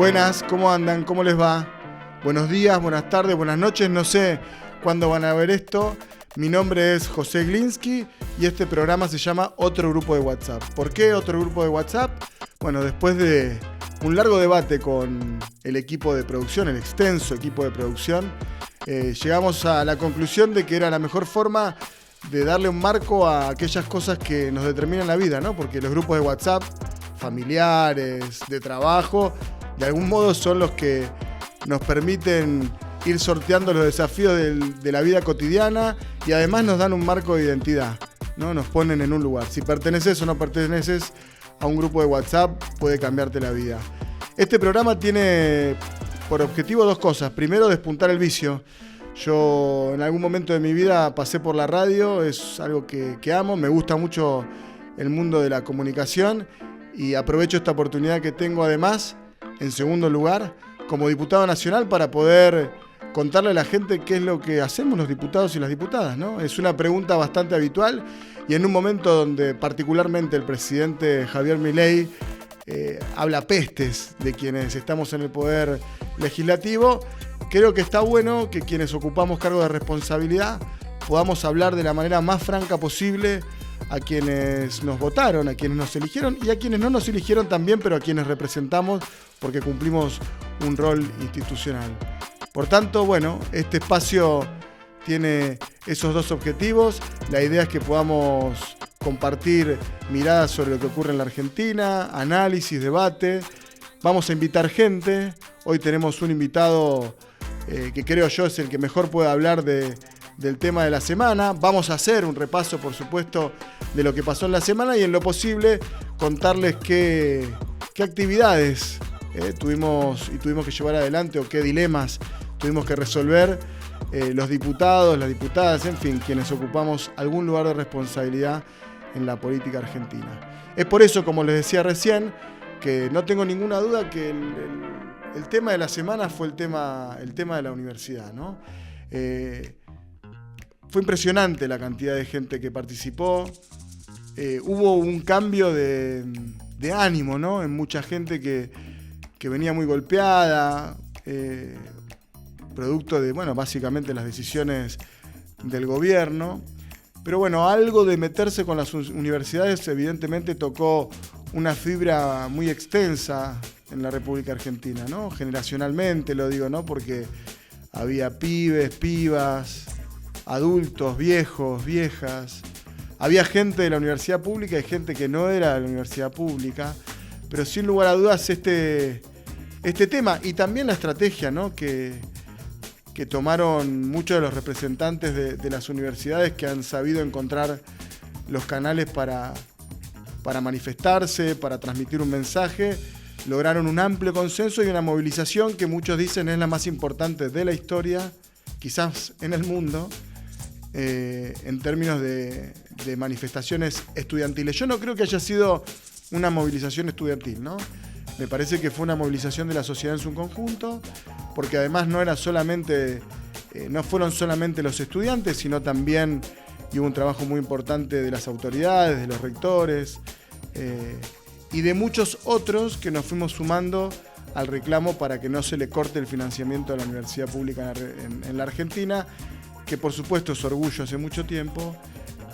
Buenas, ¿cómo andan? ¿Cómo les va? Buenos días, buenas tardes, buenas noches, no sé cuándo van a ver esto. Mi nombre es José Glinsky y este programa se llama Otro Grupo de WhatsApp. ¿Por qué Otro Grupo de WhatsApp? Bueno, después de un largo debate con el equipo de producción, el extenso equipo de producción, llegamos a la conclusión de que era la mejor forma de darle un marco a aquellas cosas que nos determinan la vida, ¿no? Porque los grupos de WhatsApp, familiares, de trabajo, de algún modo son los que nos permiten ir sorteando los desafíos de la vida cotidiana y además nos dan un marco de identidad, ¿no? Nos ponen en un lugar. Si perteneces o no perteneces a un grupo de WhatsApp, puede cambiarte la vida. Este programa tiene por objetivo dos cosas. Primero, despuntar el vicio. Yo en algún momento de mi vida pasé por la radio, es algo que amo, me gusta mucho el mundo de la comunicación y aprovecho esta oportunidad que tengo además, en segundo lugar, como diputado nacional para poder contarle a la gente qué es lo que hacemos los diputados y las diputadas, ¿no? Es una pregunta bastante habitual y en un momento donde particularmente el presidente Javier Milei habla pestes de quienes estamos en el poder legislativo, creo que está bueno que quienes ocupamos cargos de responsabilidad podamos hablar de la manera más franca posible a quienes nos votaron, a quienes nos eligieron y a quienes no nos eligieron también, pero a quienes representamos porque cumplimos un rol institucional. Por tanto, bueno, este espacio tiene esos dos objetivos. La idea es que podamos compartir miradas sobre lo que ocurre en la Argentina, análisis, debate. Vamos a invitar gente. Hoy tenemos un invitado que creo yo es el que mejor puede hablar del tema de la semana. Vamos a hacer un repaso, por supuesto, de lo que pasó en la semana y en lo posible contarles qué actividades tuvimos que llevar adelante o qué dilemas tuvimos que resolver los diputados, las diputadas, en fin, quienes ocupamos algún lugar de responsabilidad en la política argentina. Es por eso, como les decía recién, que no tengo ninguna duda que el tema de la semana fue el tema de la universidad, ¿no? Fue impresionante la cantidad de gente que participó. Hubo un cambio de ánimo, ¿no? En mucha gente que venía muy golpeada, producto de, bueno, básicamente las decisiones del gobierno. Pero bueno, algo de meterse con las universidades evidentemente tocó una fibra muy extensa en la República Argentina, ¿no? Generacionalmente lo digo, ¿no? Porque había pibes, pibas, adultos, viejos, viejas. Había gente de la universidad pública y gente que no era de la universidad pública. Pero sin lugar a dudas este tema y también la estrategia, ¿no? que tomaron muchos de los representantes de las universidades que han sabido encontrar los canales para manifestarse, para transmitir un mensaje, lograron un amplio consenso y una movilización que muchos dicen es la más importante de la historia, quizás en el mundo, en términos de manifestaciones estudiantiles. Yo no creo que haya sido una movilización estudiantil, ¿no? Me parece que fue una movilización de la sociedad en su conjunto, porque además no fueron solamente los estudiantes, sino también hubo un trabajo muy importante de las autoridades, de los rectores y de muchos otros que nos fuimos sumando al reclamo para que no se le corte el financiamiento a la universidad pública en la Argentina, que por supuesto es orgullo hace mucho tiempo,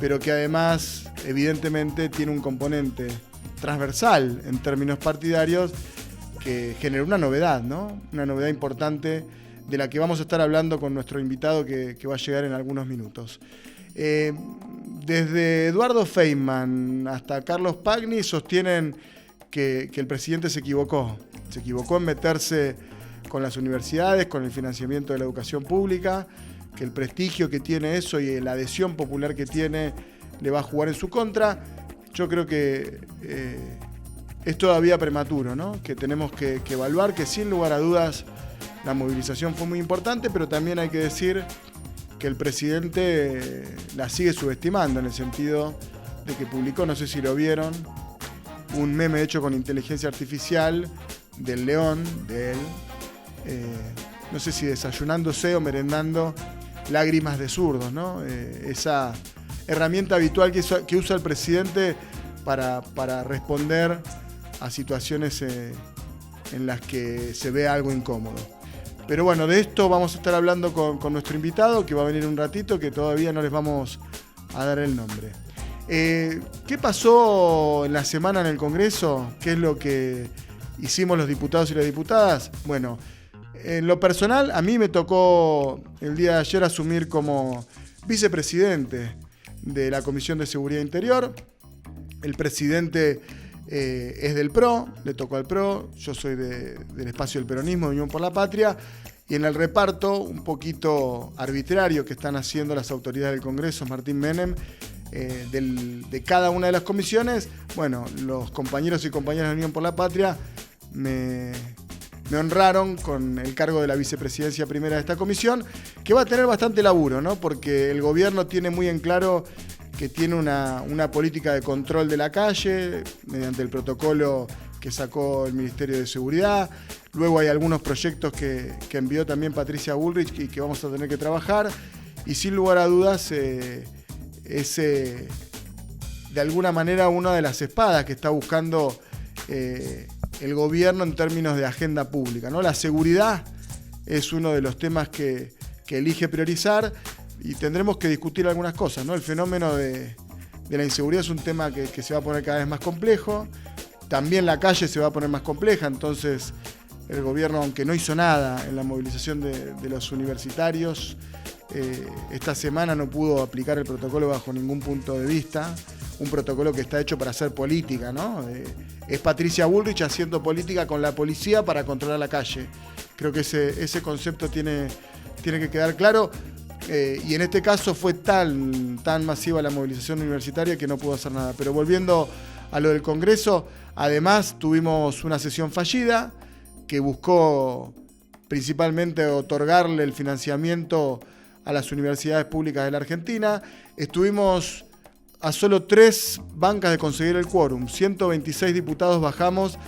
pero que además evidentemente tiene un componente transversal en términos partidarios que generó una novedad, ¿no? Una novedad importante de la que vamos a estar hablando con nuestro invitado que va a llegar en algunos minutos. Desde Eduardo Feynman hasta Carlos Pagni sostienen que el presidente se equivocó en meterse con las universidades, con el financiamiento de la educación pública, que el prestigio que tiene eso y la adhesión popular que tiene le va a jugar en su contra. Yo creo que es todavía prematuro, ¿no? Que tenemos que evaluar que sin lugar a dudas la movilización fue muy importante, pero también hay que decir que el presidente la sigue subestimando en el sentido de que publicó, no sé si lo vieron, un meme hecho con inteligencia artificial del león, de él, no sé si desayunándose o merendando lágrimas de zurdos, ¿no? Esa herramienta habitual que usa el presidente para responder a situaciones en las que se ve algo incómodo. Pero bueno, de esto vamos a estar hablando con nuestro invitado, que va a venir un ratito, que todavía no les vamos a dar el nombre. ¿Qué pasó en la semana en el Congreso? ¿Qué es lo que hicimos los diputados y las diputadas? Bueno, en lo personal, a mí me tocó el día de ayer asumir como vicepresidente de la Comisión de Seguridad Interior. El presidente es del PRO, le tocó al PRO, yo soy del espacio del peronismo, de Unión por la Patria, y en el reparto, un poquito arbitrario que están haciendo las autoridades del Congreso, Martín Menem, de cada una de las comisiones, bueno, los compañeros y compañeras de Unión por la Patria me honraron con el cargo de la vicepresidencia primera de esta comisión, que va a tener bastante laburo, ¿no? Porque el gobierno tiene muy en claro que tiene una política de control de la calle, mediante el protocolo que sacó el Ministerio de Seguridad. Luego hay algunos proyectos que envió también Patricia Bullrich y que vamos a tener que trabajar. Y sin lugar a dudas, es de alguna manera una de las espadas que está buscando el gobierno en términos de agenda pública, ¿no? La seguridad es uno de los temas que elige priorizar y tendremos que discutir algunas cosas, ¿no? El fenómeno de la inseguridad es un tema que se va a poner cada vez más complejo. También la calle se va a poner más compleja, entonces el gobierno, aunque no hizo nada en la movilización de los universitarios, esta semana no pudo aplicar el protocolo bajo ningún punto de vista, un protocolo que está hecho para hacer política, ¿no? Es Patricia Bullrich haciendo política con la policía para controlar la calle. Creo que ese concepto tiene que quedar claro, y en este caso fue tan masiva la movilización universitaria que no pudo hacer nada. Pero volviendo a lo del Congreso, además tuvimos una sesión fallida que buscó principalmente otorgarle el financiamiento a las universidades públicas de la Argentina. Estuvimos a solo 3 bancas de conseguir el quórum. 126 diputados bajamos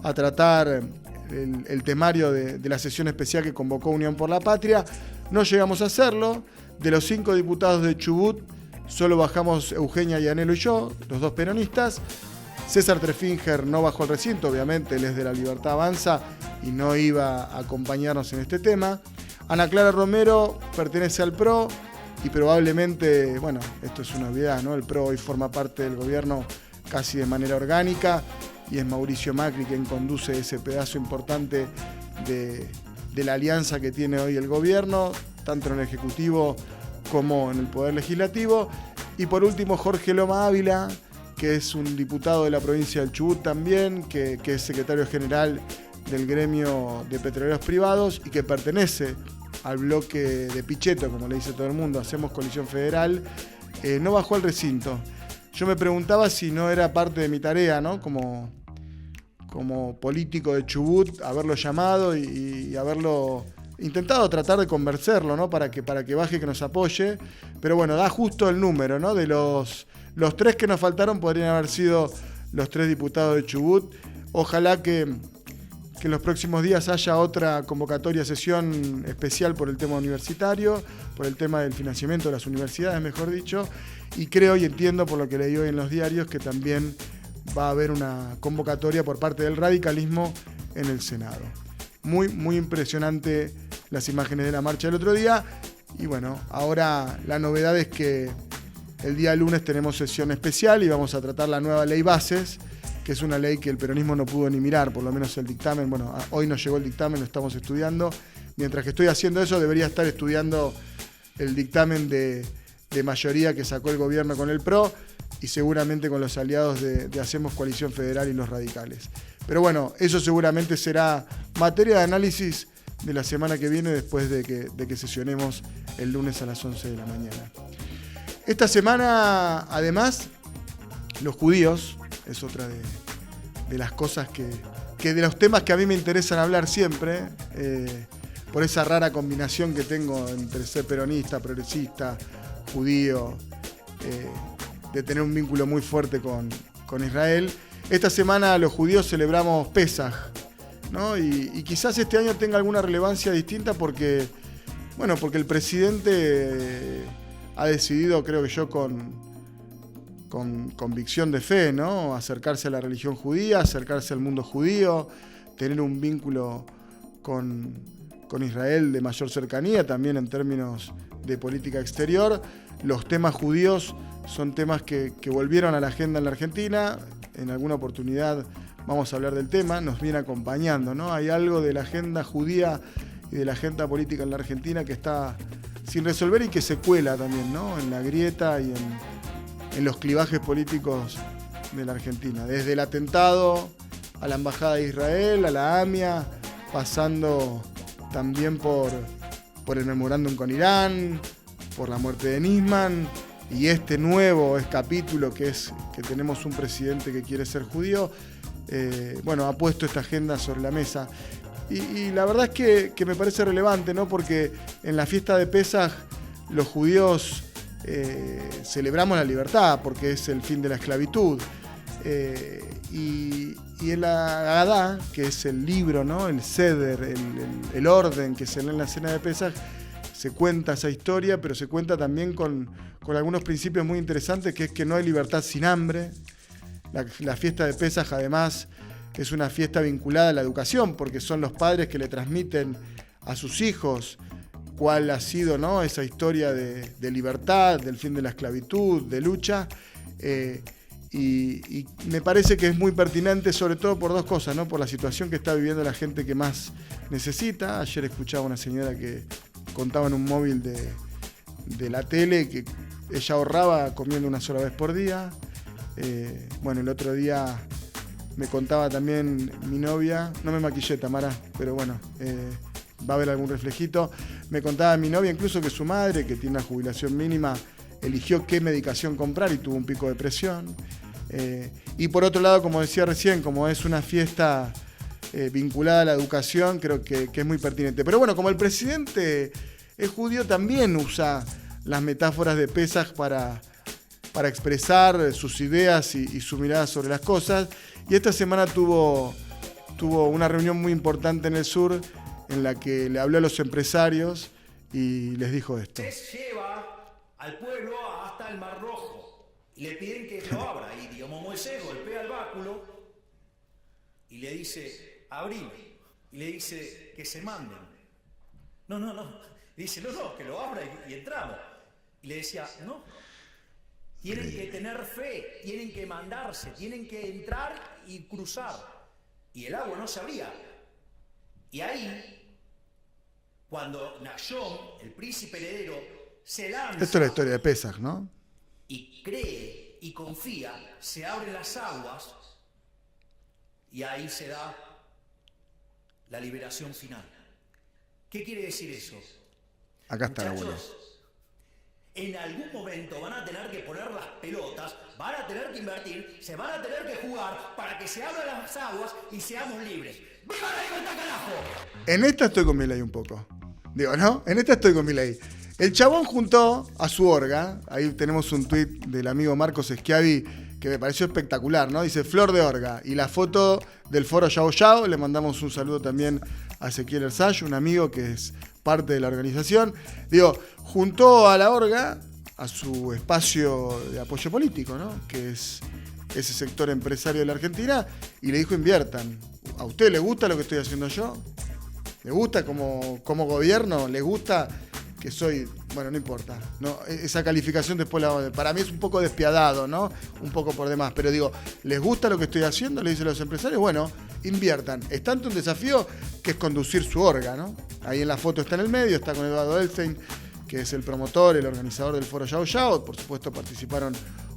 a tratar el temario de la sesión especial que convocó Unión por la Patria. No llegamos a hacerlo. De los 5 diputados de Chubut, solo bajamos Eugenia Llanelo y yo, los 2 peronistas. César Trefinger no bajó al recinto, obviamente, él es de La Libertad Avanza y no iba a acompañarnos en este tema. Ana Clara Romero pertenece al PRO y probablemente, bueno, esto es una obviedad, ¿no? El PRO hoy forma parte del gobierno casi de manera orgánica y es Mauricio Macri quien conduce ese pedazo importante de la alianza que tiene hoy el gobierno, tanto en el Ejecutivo como en el Poder Legislativo. Y por último, Jorge Loma Ávila, que es un diputado de la provincia del Chubut también, que es secretario general del gremio de petroleros privados y que pertenece al bloque de Pichetto, como le dice todo el mundo, Hacemos Coalición Federal, no bajó al recinto. Yo me preguntaba si no era parte de mi tarea, ¿no? Como político de Chubut, haberlo llamado y haberlo intentado tratar de convencerlo, ¿no? Para que baje, que nos apoye. Pero bueno, da justo el número, ¿no? De los 3 que nos faltaron podrían haber sido los 3 diputados de Chubut. Ojalá que en los próximos días haya otra convocatoria, sesión especial por el tema universitario, por el tema del financiamiento de las universidades, mejor dicho. Y creo y entiendo por lo que leí hoy en los diarios que también va a haber una convocatoria por parte del radicalismo en el Senado. Muy, muy impresionante las imágenes de la marcha del otro día. Y bueno, ahora la novedad es que el día lunes tenemos sesión especial y vamos a tratar la nueva ley Bases, que es una ley que el peronismo no pudo ni mirar, por lo menos el dictamen. Bueno, hoy nos llegó el dictamen, lo estamos estudiando. Mientras que estoy haciendo eso, debería estar estudiando el dictamen de mayoría que sacó el gobierno con el PRO y seguramente con los aliados de Hacemos Coalición Federal y los radicales. Pero bueno, eso seguramente será materia de análisis de la semana que viene, después de que sesionemos el lunes a las 11 de la mañana. Esta semana, además, los judíos es otra de las cosas que de los temas que a mí me interesan hablar siempre, por esa rara combinación que tengo entre ser peronista, progresista, judío, de tener un vínculo muy fuerte con Israel. Esta semana los judíos celebramos Pesaj, ¿no? Y quizás este año tenga alguna relevancia distinta porque el presidente ha decidido, creo que yo, con convicción de fe, ¿no? Acercarse a la religión judía, acercarse al mundo judío, tener un vínculo con Israel de mayor cercanía, también en términos de política exterior. Los temas judíos son temas que volvieron a la agenda en la Argentina. En alguna oportunidad vamos a hablar del tema, nos viene acompañando, ¿no? Hay algo de la agenda judía y de la agenda política en la Argentina que está sin resolver y que se cuela también, ¿no? En la grieta y en los clivajes políticos de la Argentina. Desde el atentado a la Embajada de Israel, a la AMIA, pasando también por el memorándum con Irán, por la muerte de Nisman y este nuevo capítulo que tenemos un presidente que quiere ser judío. Ha puesto esta agenda sobre la mesa. Y la verdad es que me parece relevante, ¿no? Porque en la fiesta de Pesaj los judíos celebramos la libertad porque es el fin de la esclavitud. Y en la Agadá, que es el libro, ¿no? El Seder, el orden que se lee en la cena de Pesaj, se cuenta esa historia, pero se cuenta también con algunos principios muy interesantes, que es que no hay libertad sin hambre. La fiesta de Pesaj, además, es una fiesta vinculada a la educación, porque son los padres que le transmiten a sus hijos cuál ha sido, ¿no? Esa historia de libertad, del fin de la esclavitud, de lucha. Y me parece que es muy pertinente, sobre todo por dos cosas, ¿no? Por la situación que está viviendo la gente que más necesita. Ayer escuchaba a una señora que contaba en un móvil de la tele que ella ahorraba comiendo una sola vez por día. El otro día me contaba también mi novia, no me maquillé, Tamara, pero bueno, va a haber algún reflejito. Me contaba mi novia incluso que su madre, que tiene una jubilación mínima, eligió qué medicación comprar y tuvo un pico de presión. Y por otro lado, como decía recién, como es una fiesta vinculada a la educación, creo que es muy pertinente. Pero bueno, como el presidente es judío, también usa las metáforas de Pesaj para expresar sus ideas y su mirada sobre las cosas. Y esta semana tuvo una reunión muy importante en el sur en la que le habló a los empresarios y les dijo esto. Lleva al pueblo hasta el Mar Rojo y le piden que lo abra. Y Moisés golpea el báculo y le dice, abrí. Y le dice que se manden. No. Le dice, no, que lo abra y entramos. Y le decía, no. Tienen que tener fe, tienen que mandarse, tienen que entrar y cruzar. Y el agua no se abría. Y ahí, cuando Nahshon, el príncipe heredero, se lanza... Esto es la historia de Pesaj, ¿no? Y cree y confía, se abren las aguas y ahí se da la liberación final. ¿Qué quiere decir eso? Acá está la abuela. En algún momento van a tener que poner las pelotas, van a tener que invertir, se van a tener que jugar para que se abran las aguas y seamos libres. ¡Viva la libertad, carajo! En esta estoy con Milei un poco. Digo, ¿no? En esta estoy con Milei. El chabón juntó a su orga, ahí tenemos un tuit del amigo Marcos Schiavi que me pareció espectacular, ¿no? Dice Flor de Orga y la foto del foro Yao Yao. Le mandamos un saludo también a Ezequiel Ersach, un amigo que es parte de la organización. Digo, juntó a la orga a su espacio de apoyo político, ¿no? Que es ese sector empresario de la Argentina, y le dijo: inviertan. ¿A usted le gusta lo que estoy haciendo yo? ¿Le gusta como gobierno? ¿Le gusta que soy...? Bueno, no importa, ¿no? Esa calificación después para mí es un poco despiadado, ¿no? Un poco por demás, pero digo, ¿les gusta lo que estoy haciendo? Le dicen los empresarios, bueno, inviertan. Es tanto un desafío que es conducir su orga, ¿no? Ahí en la foto está en el medio, está con Eduardo Elstein, que es el promotor, el organizador del foro Yao Yao. Por supuesto participaron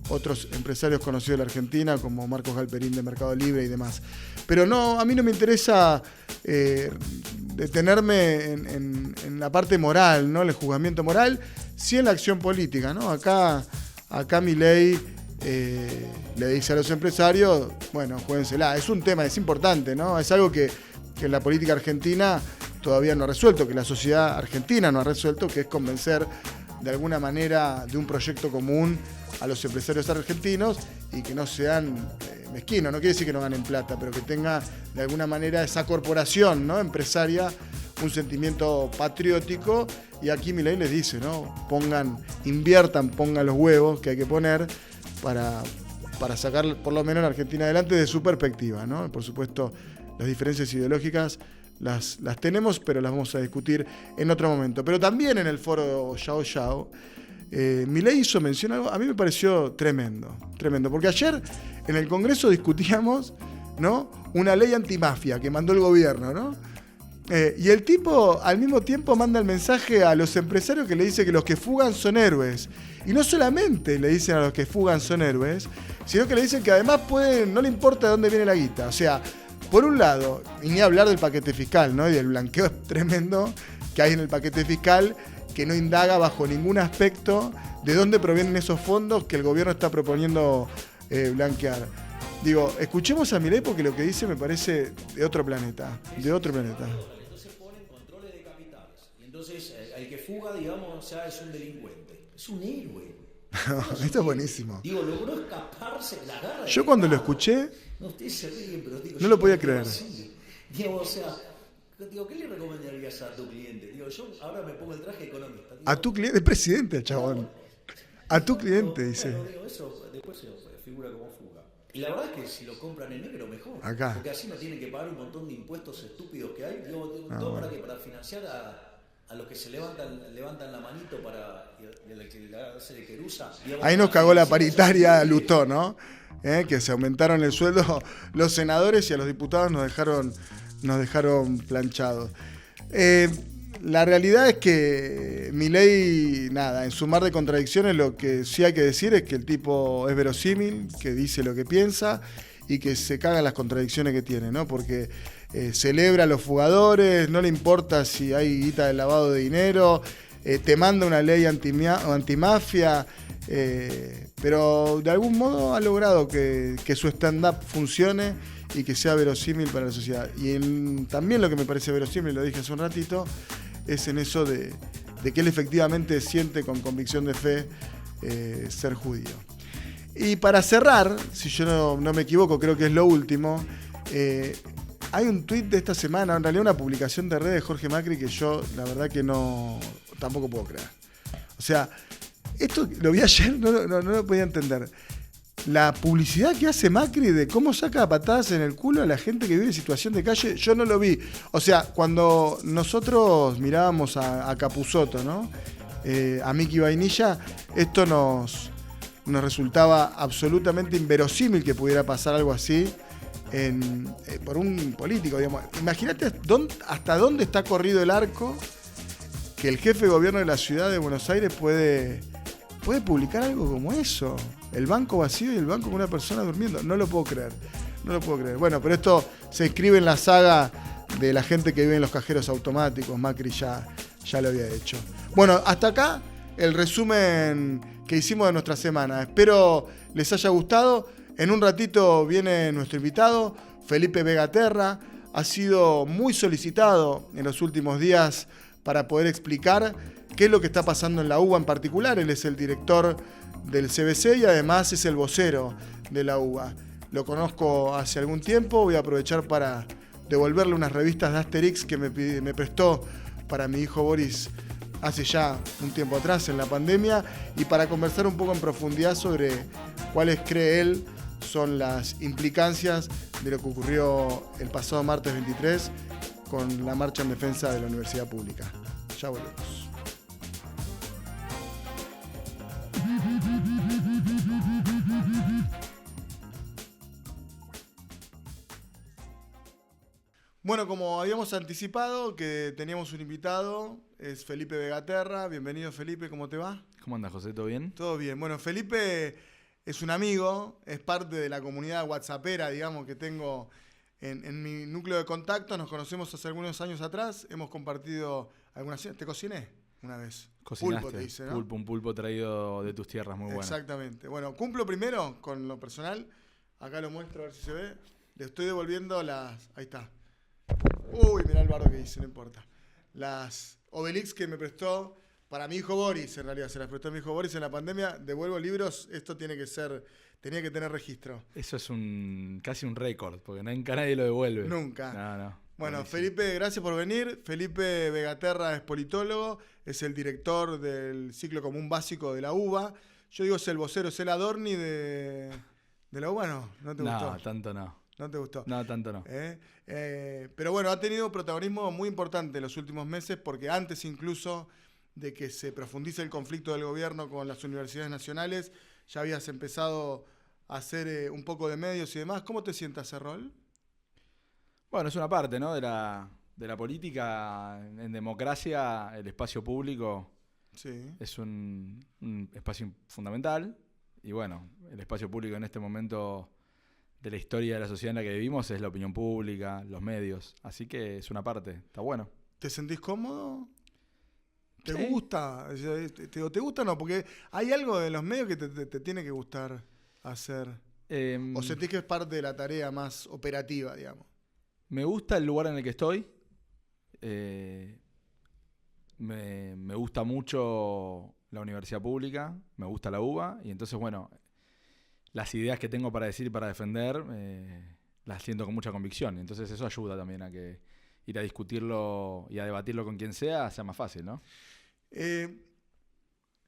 otros empresarios conocidos de la Argentina, como Marcos Galperín de Mercado Libre y demás. Pero no, a mí no me interesa detenerme en la parte moral, ¿no? El juzgamiento moral, sí en la acción política, ¿no? Acá Milei le dice a los empresarios, bueno, juéguensela. Es un tema, es importante, ¿no? Es algo que en la política argentina todavía no ha resuelto, que la sociedad argentina no ha resuelto, que es convencer de alguna manera de un proyecto común a los empresarios argentinos y que no sean mezquinos. No quiere decir que no ganen plata, pero que tenga de alguna manera esa corporación, ¿no? Empresaria, un sentimiento patriótico. Y aquí Milei les dice, ¿no? Inviertan, pongan los huevos que hay que poner para sacar por lo menos a la Argentina adelante de su perspectiva, ¿no? Por supuesto, las diferencias ideológicas las tenemos, pero las vamos a discutir en otro momento. Pero también en el foro Yao Yao, Milei hizo mención a algo, a mí me pareció tremendo, porque ayer en el Congreso discutíamos, ¿no?, una ley antimafia que mandó el gobierno, ¿no? Y el tipo al mismo tiempo manda el mensaje a los empresarios que le dice que los que fugan son héroes. Y no solamente le dicen a los que fugan son héroes, sino que le dicen que además no le importa de dónde viene la guita. O sea, por un lado, y ni hablar del paquete fiscal, ¿no?, y del blanqueo tremendo que hay en el paquete fiscal, que no indaga bajo ningún aspecto de dónde provienen esos fondos que el gobierno está proponiendo blanquear. Digo, escuchemos a Milei porque lo que dice me parece de otro planeta. Entonces ponen controles de capitales. Y entonces el que fuga, digamos, ya es un delincuente. Es un héroe. Esto es buenísimo. Digo, logró escaparse de la garra. Yo cuando lo escuché, no, ustedes se ríen, pero digo, no lo podía creer. Así. Digo, o sea, digo, ¿qué le recomendarías a tu cliente? Digo, yo ahora me pongo el traje de economista. Digo, a tu cliente, el presidente, chabón. A tu cliente, dice. Bueno, digo, eso después se figura como fuga. Y la verdad es que si lo compran en negro, mejor. Acá. Porque así no tienen que pagar un montón de impuestos estúpidos que hay. Digo, todo para que para financiar a los que se levantan la manito para y a la que le hace de querusa. Ahí nos cagó la paritaria Lutó, ¿no? Que se aumentaron el sueldo los senadores y a los diputados nos dejaron planchados. La realidad es que Milei, nada, en su mar de contradicciones, lo que sí hay que decir es que el tipo es verosímil, que dice lo que piensa y que se cagan las contradicciones que tiene, ¿no? Porque celebra a los fugadores, no le importa si hay guita de lavado de dinero, te manda una ley antimafia, pero de algún modo ha logrado que su stand-up funcione y que sea verosímil para la sociedad. Y también lo que me parece verosímil, lo dije hace un ratito, es en eso de que él efectivamente siente con convicción de fe ser judío. Y para cerrar, si yo no me equivoco, creo que es lo último, hay un tuit de esta semana, en realidad una publicación de redes de Jorge Macri que yo la verdad que tampoco puedo creer. O sea, esto lo vi ayer, no lo podía entender. La publicidad que hace Macri de cómo saca a patadas en el culo a la gente que vive en situación de calle, yo no lo vi. O sea, cuando nosotros mirábamos a Capusotto, ¿no? A Miki Vainilla, esto nos resultaba absolutamente inverosímil que pudiera pasar algo así por un político, digamos. Imagínate hasta dónde está corrido el arco que el jefe de gobierno de la ciudad de Buenos Aires puede publicar algo como eso. El banco vacío y el banco con una persona durmiendo. No lo puedo creer. Bueno, pero esto se inscribe en la saga de la gente que vive en los cajeros automáticos. Macri ya lo había hecho. Bueno, hasta acá el resumen que hicimos de nuestra semana. Espero les haya gustado. En un ratito viene nuestro invitado, Felipe Vegaterra. Ha sido muy solicitado en los últimos días para poder explicar qué es lo que está pasando en la UBA en particular. Él es el director del CBC y además es el vocero de la UBA. Lo conozco hace algún tiempo, voy a aprovechar para devolverle unas revistas de Asterix que me prestó para mi hijo Boris hace ya un tiempo atrás en la pandemia y para conversar un poco en profundidad sobre cuáles cree él son las implicancias de lo que ocurrió el pasado martes 23 con la marcha en defensa de la universidad pública. Ya volvemos. Bueno, como habíamos anticipado que teníamos un invitado, es Felipe Vegaterra. Bienvenido, Felipe, ¿cómo te va? ¿Cómo andas, José? ¿Todo bien? Todo bien. Bueno, Felipe es un amigo, es parte de la comunidad whatsappera, digamos, que tengo en mi núcleo de contacto. Nos conocemos hace algunos años atrás, hemos compartido algunas... ¿Te cociné una vez? Cocinaste, pulpo, te hice, ¿no? Un pulpo traído de tus tierras, muy bueno. Exactamente. Bueno, cumplo primero con lo personal. Acá lo muestro a ver si se ve. Le estoy devolviendo las... Ahí está. Uy, mirá el bardo que hice, no importa. Las Obelix que me prestó para mi hijo Boris, en realidad se las prestó a mi hijo Boris en la pandemia. Devuelvo libros, esto tenía que tener registro. Eso es casi un récord, porque nunca nadie lo devuelve. Nunca. No. Bueno, buenísimo. Felipe, gracias por venir. Felipe Vegaterra es politólogo, es el director del ciclo común básico de la UBA. Yo digo, es el vocero, es el Adorni de la UBA, ¿no? ¿No te gustó? No, tanto no. ¿No te gustó? No, tanto no. Pero bueno, ha tenido protagonismo muy importante en los últimos meses porque antes incluso de que se profundice el conflicto del gobierno con las universidades nacionales, ya habías empezado a hacer un poco de medios y demás. ¿Cómo te sientas ese rol? Bueno, es una parte, ¿no? De la política. En democracia, el espacio público Sí. es un espacio fundamental. Y bueno, el espacio público en este momento de la historia de la sociedad en la que vivimos es la opinión pública, los medios. Así que es una parte, está bueno. ¿Te sentís cómodo? ¿Te Sí. gusta? ¿Te gusta o no? Porque hay algo de los medios que te tiene que gustar hacer. ¿O sentís que es parte de la tarea más operativa, digamos? Me gusta el lugar en el que estoy. Me gusta mucho la universidad pública, me gusta la UBA, y entonces, bueno, las ideas que tengo para decir y para defender las siento con mucha convicción. Entonces eso ayuda también a que ir a discutirlo y a debatirlo con quien sea más fácil, ¿no?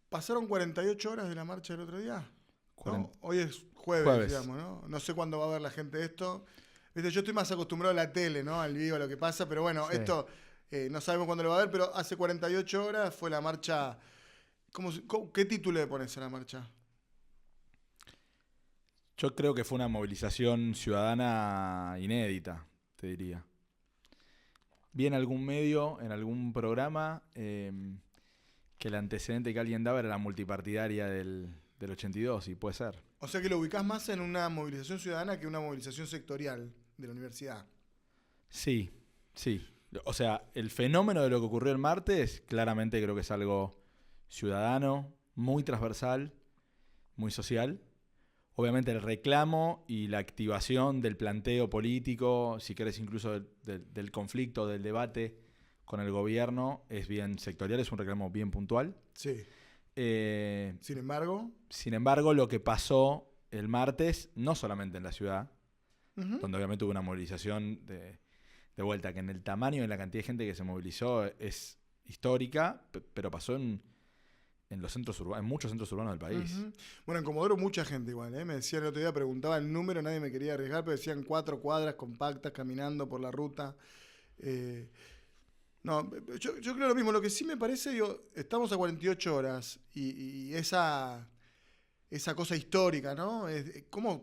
¿Pasaron 48 horas de la marcha del otro día? ¿No? 40. Hoy es jueves, digamos, ¿no? No sé cuándo va a ver la gente esto. Viste, yo estoy más acostumbrado a la tele, ¿no? Al vivo, a lo que pasa, pero bueno, Sí. esto no sabemos cuándo lo va a ver, pero hace 48 horas fue la marcha. ¿Qué título le pones a la marcha? Yo creo que fue una movilización ciudadana inédita, te diría. Vi en algún medio, en algún programa, que el antecedente que alguien daba era la multipartidaria del 82, y puede ser. O sea que lo ubicás más en una movilización ciudadana que una movilización sectorial de la universidad. Sí, sí. O sea, el fenómeno de lo que ocurrió el martes, claramente creo que es algo ciudadano, muy transversal, muy social. Obviamente el reclamo y la activación del planteo político, si querés incluso del conflicto, del debate con el gobierno, es bien sectorial, es un reclamo bien puntual. Sí. Sin Sin embargo, embargo, lo que pasó el martes, no solamente en la ciudad, uh-huh. donde obviamente hubo una movilización de vuelta, que en el tamaño y en la cantidad de gente que se movilizó es histórica, pero pasó en los centros urbanos, en muchos centros urbanos del país. Uh-huh. Bueno, en Comodoro mucha gente igual, ¿eh? Me decían el otro día, preguntaba el número, nadie me quería arriesgar, pero decían 4 cuadras compactas caminando por la ruta. No, yo creo lo mismo. Lo que sí me parece, estamos a 48 horas y esa cosa histórica, ¿no? ¿Cómo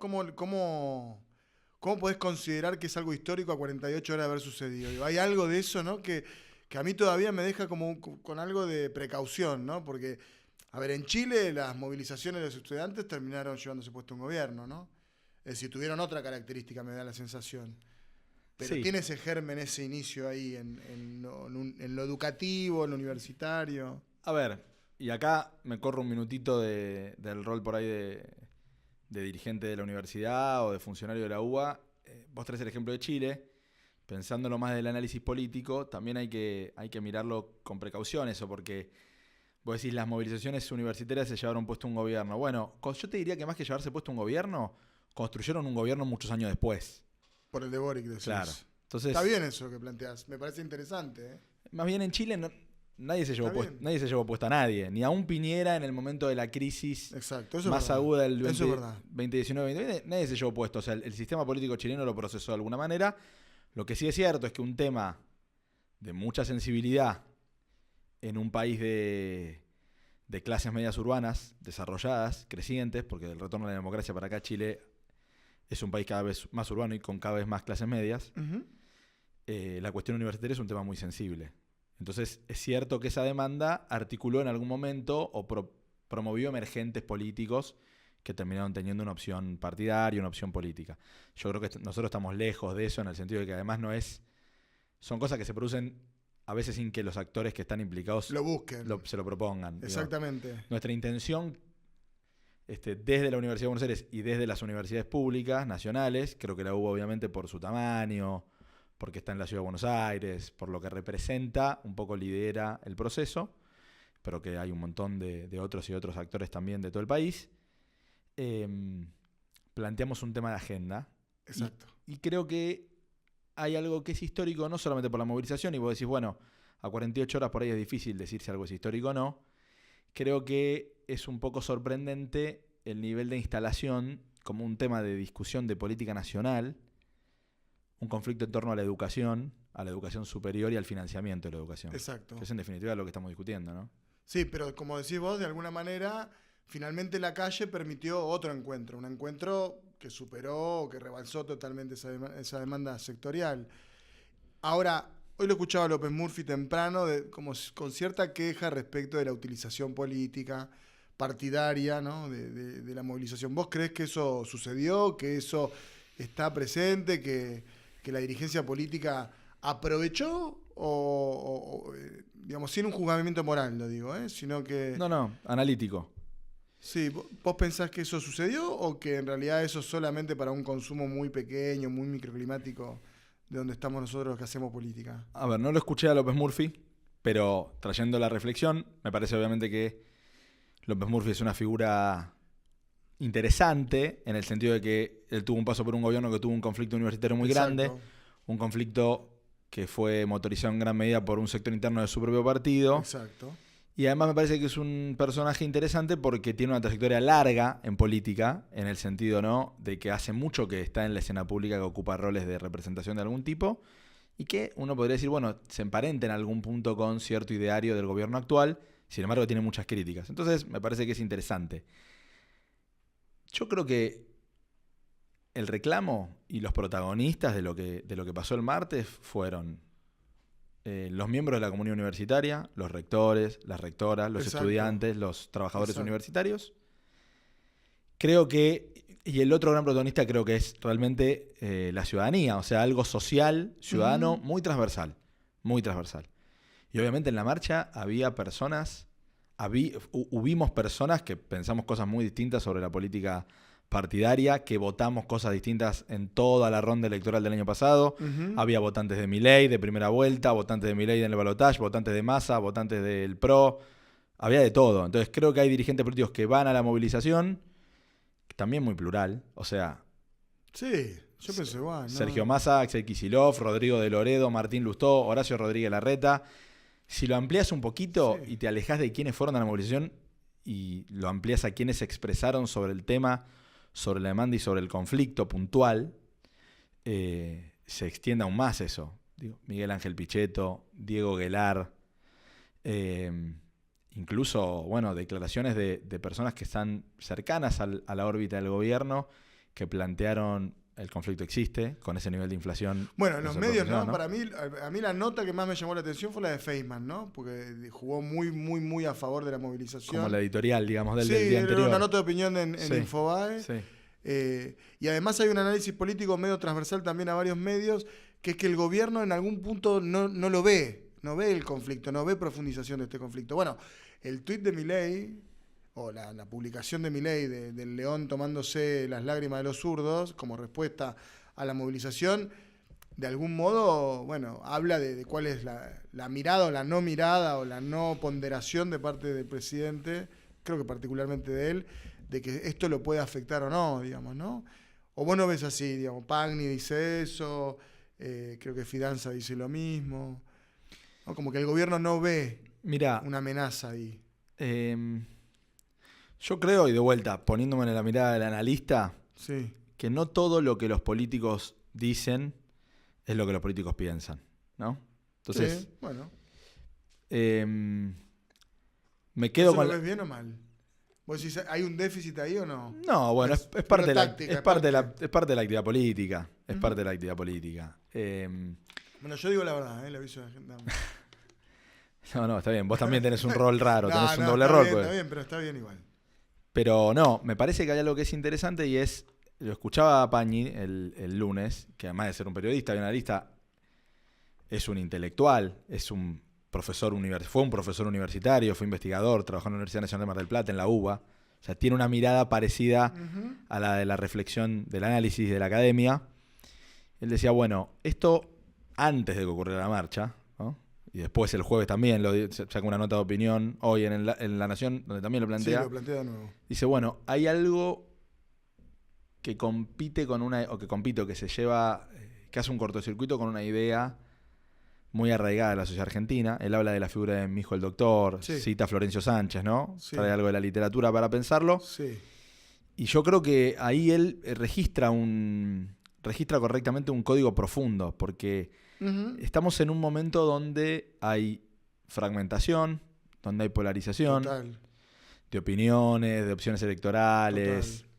podés considerar que es algo histórico a 48 horas de haber sucedido? Digo, hay algo de eso, ¿no? Que a mí todavía me deja como con algo de precaución, ¿no? Porque, a ver, en Chile las movilizaciones de los estudiantes terminaron llevándose puesto un gobierno, ¿no? Es decir, tuvieron otra característica, me da la sensación. Pero Sí. tiene ese germen, ese inicio ahí en lo educativo, en lo universitario. A ver, y acá me corro un minutito del rol por ahí de dirigente de la universidad o de funcionario de la UBA. Vos traes el ejemplo de Chile. Pensándolo más del análisis político, también hay que mirarlo con precaución eso, porque vos decís las movilizaciones universitarias se llevaron puesto un gobierno. Bueno, yo te diría que más que llevarse puesto un gobierno, construyeron un gobierno muchos años después. Por el de Boric, decís. Claro. Entonces, está bien eso que planteás, me parece interesante, ¿eh? Más bien en Chile nadie se llevó Está bien. nadie se llevó puesto a nadie, ni a un Piñera en el momento de la crisis Exacto, eso más es verdad. aguda del Eso es verdad. 2019-2020, nadie se llevó puesto. O sea, el sistema político chileno lo procesó de alguna manera. Lo que sí es cierto es que un tema de mucha sensibilidad en un país de clases medias urbanas, desarrolladas, crecientes, porque el retorno a la democracia para acá Chile es un país cada vez más urbano y con cada vez más clases medias, Uh-huh. la cuestión universitaria es un tema muy sensible. Entonces es cierto que esa demanda articuló en algún momento o promovió emergentes políticos que terminaron teniendo una opción partidaria, una opción política. Yo creo que nosotros estamos lejos de eso, en el sentido de que además son cosas que se producen a veces sin que los actores que están implicados Lo busquen. se lo propongan. Exactamente. Digo, nuestra intención desde la Universidad de Buenos Aires y desde las universidades públicas, nacionales, creo que la UBA obviamente por su tamaño, porque está en la Ciudad de Buenos Aires, por lo que representa, un poco lidera el proceso, pero que hay un montón de otros y otros actores también de todo el país. Planteamos un tema de agenda. Exacto. Y creo que hay algo que es histórico, no solamente por la movilización, y vos decís, bueno, a 48 horas por ahí es difícil decir si algo es histórico o no. Creo que es un poco sorprendente el nivel de instalación como un tema de discusión de política nacional un conflicto en torno a la educación superior y al financiamiento de la educación. Exacto. Que es en definitiva lo que estamos discutiendo, ¿no? Sí, pero como decís vos, de alguna manera, finalmente la calle permitió otro encuentro, un encuentro que superó, que rebalsó totalmente esa demanda sectorial. Ahora, hoy lo escuchaba López Murphy temprano, como con cierta queja respecto de la utilización política, partidaria, ¿no? de la movilización. ¿Vos creés que eso sucedió, que eso está presente, que la dirigencia política aprovechó digamos, sin un juzgamiento moral, lo digo, sino que... No, analítico. Sí, ¿vos pensás que eso sucedió o que en realidad eso es solamente para un consumo muy pequeño, muy microclimático de donde estamos nosotros los que hacemos política? A ver, no lo escuché a López Murphy, pero trayendo la reflexión, me parece obviamente que López Murphy es una figura interesante en el sentido de que él tuvo un paso por un gobierno que tuvo un conflicto universitario muy grande, un conflicto que fue motorizado en gran medida por un sector interno de su propio partido. Exacto. Y además me parece que es un personaje interesante porque tiene una trayectoria larga en política, en el sentido, ¿no?, de que hace mucho que está en la escena pública, que ocupa roles de representación de algún tipo, y que uno podría decir, bueno, se emparenta en algún punto con cierto ideario del gobierno actual, sin embargo tiene muchas críticas. Entonces me parece que es interesante. Yo creo que el reclamo y los protagonistas de lo que pasó el martes fueron los miembros de la comunidad universitaria, los rectores, las rectoras, los estudiantes, los trabajadores universitarios. Creo que, y el otro gran protagonista creo que es realmente la ciudadanía, o sea, algo social, ciudadano, muy transversal, muy transversal. Y obviamente en la marcha había personas, hubimos personas que pensamos cosas muy distintas sobre la política partidaria, que votamos cosas distintas en toda la ronda electoral del año pasado. Había votantes de Milei de primera vuelta, votantes de Milei en el balotaje, votantes de Massa, votantes del PRO. Había de todo. Entonces creo que hay dirigentes políticos que van a la movilización, también muy plural. O sea... Sí, yo pensé igual, ¿no? Sergio Massa, Axel Kicillof, Rodrigo de Loredo, Martín Lustó, Horacio Rodríguez Larreta. Si lo amplías un poquito y te alejas de quiénes fueron a la movilización y lo amplías a quienes se expresaron sobre el tema, sobre la demanda y sobre el conflicto puntual, se extiende aún más eso. Digo, Miguel Ángel Pichetto, Diego Guelar, incluso, bueno, declaraciones de personas que están cercanas a la órbita del gobierno, que plantearon el conflicto existe, con ese nivel de inflación. Bueno, en los medios, ¿no? Para mí, a mí la nota que más me llamó la atención fue la de Feynman, ¿no? Porque jugó muy, muy, muy a favor de la movilización. Como la editorial, digamos, del día anterior. Sí, una nota de opinión en Infobae. Sí. Y además hay un análisis político medio transversal también a varios medios, que es que el gobierno en algún punto no lo ve, no ve el conflicto, no ve profundización de este conflicto. Bueno, el tuit de Milei, o la publicación de Milei del león tomándose las lágrimas de los zurdos como respuesta a la movilización, de algún modo, bueno, habla de cuál es la mirada o la no mirada o la no ponderación de parte del presidente, creo que particularmente de él, de que esto lo puede afectar o no, digamos, ¿no? O vos no ves así, digamos, Pagni dice eso, creo que Fidanza dice lo mismo, ¿no? Como que el gobierno no ve una amenaza ahí. Yo creo, y de vuelta, poniéndome en la mirada del analista, que no todo lo que los políticos dicen es lo que los políticos piensan, ¿no? Entonces, bueno. Me quedo ¿Eso con... lo ves bien o mal? ¿Vos decís, hay un déficit ahí o no? No, bueno, es parte de la actividad política. Es parte de la actividad política. Bueno, yo digo la verdad, le aviso a la gente. No, está bien. Vos también tenés un rol raro, tenés un doble rol. Está bien, pero está bien igual. Pero no, me parece que hay algo que es interesante y es, lo escuchaba a Pagni el lunes, que además de ser un periodista y un analista, es un intelectual, es un profesor fue un profesor universitario, fue investigador, trabajó en la Universidad Nacional de Mar del Plata, en la UBA. O sea, tiene una mirada parecida a la de la reflexión, del análisis de la academia. Él decía, bueno, esto antes de que ocurriera la marcha, ¿no? Y después el jueves también saca una nota de opinión, hoy en la Nación, donde también lo plantea. Sí, lo plantea de nuevo. Dice, bueno, hay algo que compite con que se lleva, que hace un cortocircuito con una idea muy arraigada de la sociedad argentina. Él habla de la figura de mi hijo el doctor, cita a Florencio Sánchez, ¿no? Sí. Trae algo de la literatura para pensarlo. Sí. Y yo creo que ahí él registra registra correctamente un código profundo, porque estamos en un momento donde hay fragmentación, donde hay polarización. Total. De opiniones, de opciones electorales. Total.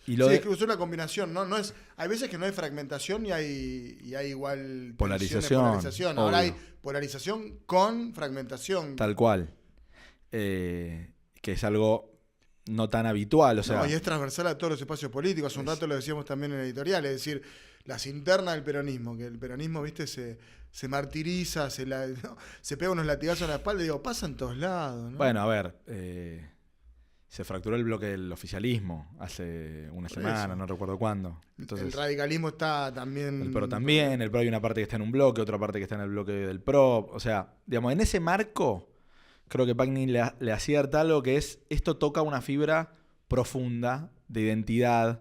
Y Sí, es una combinación, ¿no? No es, hay veces que no hay fragmentación y hay igual polarización. Ahora hay polarización con fragmentación. Tal cual. Que es algo no tan habitual. O sea, No, y es transversal a todos los espacios políticos. Hace un rato lo decíamos también en el editorial, es decir, las internas del peronismo, que el peronismo, viste, se martiriza, se pega unos latigazos en la espalda y digo, pasa en todos lados, ¿no? Bueno, a ver, se fracturó el bloque del oficialismo hace una semana, no recuerdo cuándo. Entonces, el radicalismo está también... El PRO también, el PRO hay una parte que está en un bloque, otra parte que está en el bloque del PRO. O sea, digamos, en ese marco, creo que Pagni le acierta algo que es, esto toca una fibra profunda de identidad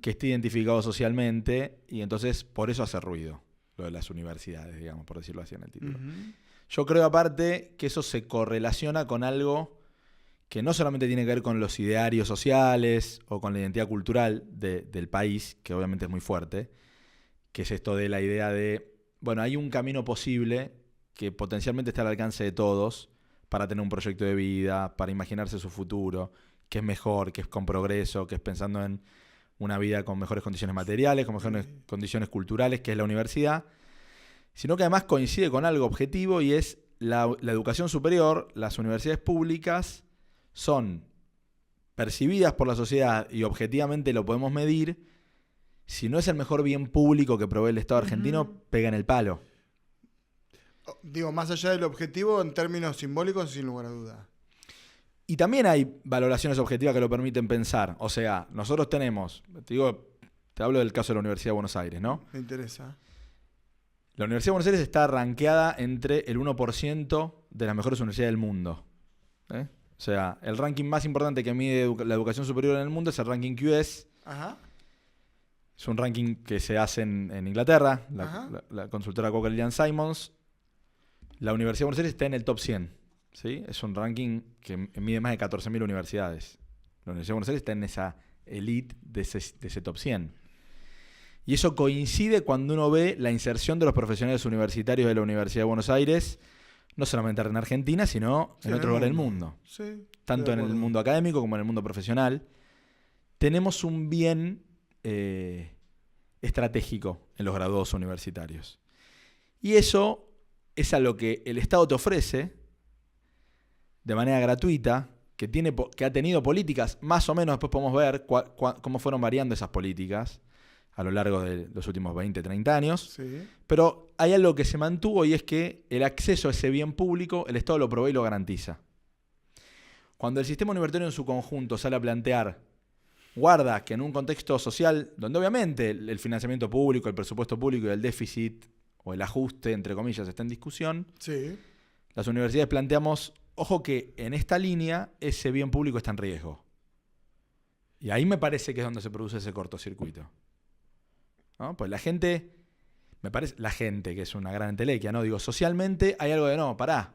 que esté identificado socialmente y entonces por eso hace ruido lo de las universidades, digamos, por decirlo así en el título. Yo creo aparte que eso se correlaciona con algo que no solamente tiene que ver con los idearios sociales o con la identidad cultural del país, que obviamente es muy fuerte, que es esto de la idea de, bueno, hay un camino posible que potencialmente está al alcance de todos para tener un proyecto de vida, para imaginarse su futuro, que es mejor, que es con progreso, que es pensando en una vida con mejores condiciones materiales, con mejores condiciones culturales, que es la universidad, sino que además coincide con algo objetivo y es la educación superior, las universidades públicas, son percibidas por la sociedad y objetivamente lo podemos medir, si no es el mejor bien público que provee el Estado argentino, pega en el palo. Digo, más allá del objetivo, en términos simbólicos, sin lugar a duda. Y también hay valoraciones objetivas que lo permiten pensar. O sea, nosotros tenemos, te hablo del caso de la Universidad de Buenos Aires, ¿no? Me interesa. La Universidad de Buenos Aires está rankeada entre el 1% de las mejores universidades del mundo. O sea, el ranking más importante que mide la educación superior en el mundo es el ranking QS. Ajá. Es un ranking que se hace en Inglaterra, la consultora Coker Simons. La Universidad de Buenos Aires está en el top 100. ¿Sí? Es un ranking que mide más de 14.000 universidades. La Universidad de Buenos Aires está en esa elite de ese top 100. Y eso coincide cuando uno ve la inserción de los profesionales universitarios de la Universidad de Buenos Aires, no solamente en Argentina, sino en otro lugar del mundo. Sí, tanto en el mundo académico como en el mundo profesional. Tenemos un bien estratégico en los graduados universitarios. Y eso es a lo que el Estado te ofrece de manera gratuita, que ha tenido políticas, más o menos después podemos ver cómo fueron variando esas políticas a lo largo de los últimos 20, 30 años. Sí. Pero hay algo que se mantuvo y es que el acceso a ese bien público, el Estado lo provee y lo garantiza. Cuando el sistema universitario en su conjunto sale a plantear, guarda que en un contexto social donde obviamente el financiamiento público, el presupuesto público y el déficit o el ajuste, entre comillas, está en discusión, Sí. las universidades planteamos, ojo que en esta línea ese bien público está en riesgo. Y ahí me parece que es donde se produce ese cortocircuito, ¿no? Pues la gente, que es una gran entelequia, ¿no? Digo, socialmente hay algo de, no, pará.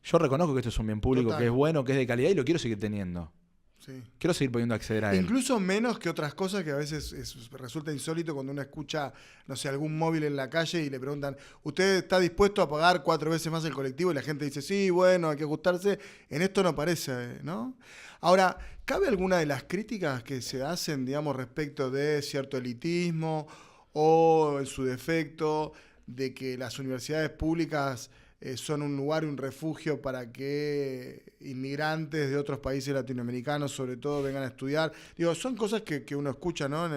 Yo reconozco que esto es un bien público, Total. que es bueno, que es de calidad y lo quiero seguir teniendo. Sí. Quiero seguir pudiendo acceder a él. Incluso menos que otras cosas que a veces resulta insólito cuando uno escucha, no sé, algún móvil en la calle y le preguntan, ¿usted está dispuesto a pagar 4 veces más el colectivo? Y la gente dice, sí, bueno, hay que ajustarse. En esto no parece, ¿no? Ahora, ¿cabe alguna de las críticas que se hacen, digamos, respecto de cierto elitismo o, en su defecto, de que las universidades públicas son un lugar y un refugio para que inmigrantes de otros países latinoamericanos, sobre todo, vengan a estudiar? Digo, son cosas que uno escucha, ¿no?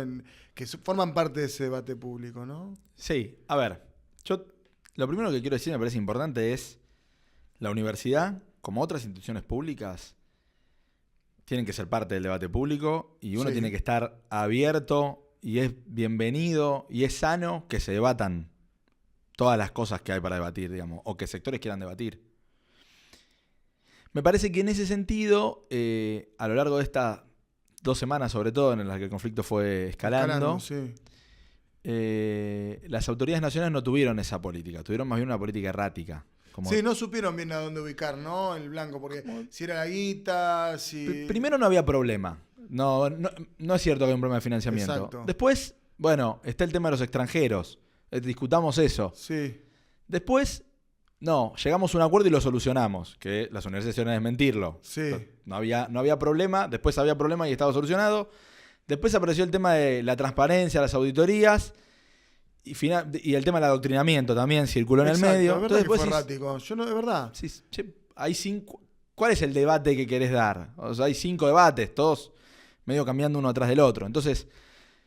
Que forman parte de ese debate público, ¿no? Sí, a ver, yo lo primero que quiero decir, me parece importante, es la universidad, como otras instituciones públicas, tienen que ser parte del debate público y uno tiene que estar abierto y es bienvenido y es sano que se debatan todas las cosas que hay para debatir, digamos, o que sectores quieran debatir. Me parece que en ese sentido, a lo largo de estas 2 semanas, sobre todo, en las que el conflicto fue escalando, sí. Las autoridades nacionales no tuvieron esa política, tuvieron más bien una política errática. Sí, no supieron bien a dónde ubicar, ¿no? El blanco, porque si era la guita, si... Primero no había problema. No es cierto que hay un problema de financiamiento. Exacto. Después Bueno, está el tema de los extranjeros. Discutamos eso. Sí. Después, no, llegamos a un acuerdo y lo solucionamos. Que las universidades iban a desmentirlo. Sí. No había problema. Después había problema y estaba solucionado. Después apareció el tema de la transparencia, las auditorías. Y el tema del adoctrinamiento también circuló en el medio. Es verdad. Entonces, que fue decís, errático. Yo no, de verdad. sí, che, hay 5. ¿Cuál es el debate que querés dar? O sea, hay 5 debates, todos medio cambiando uno atrás del otro. Entonces,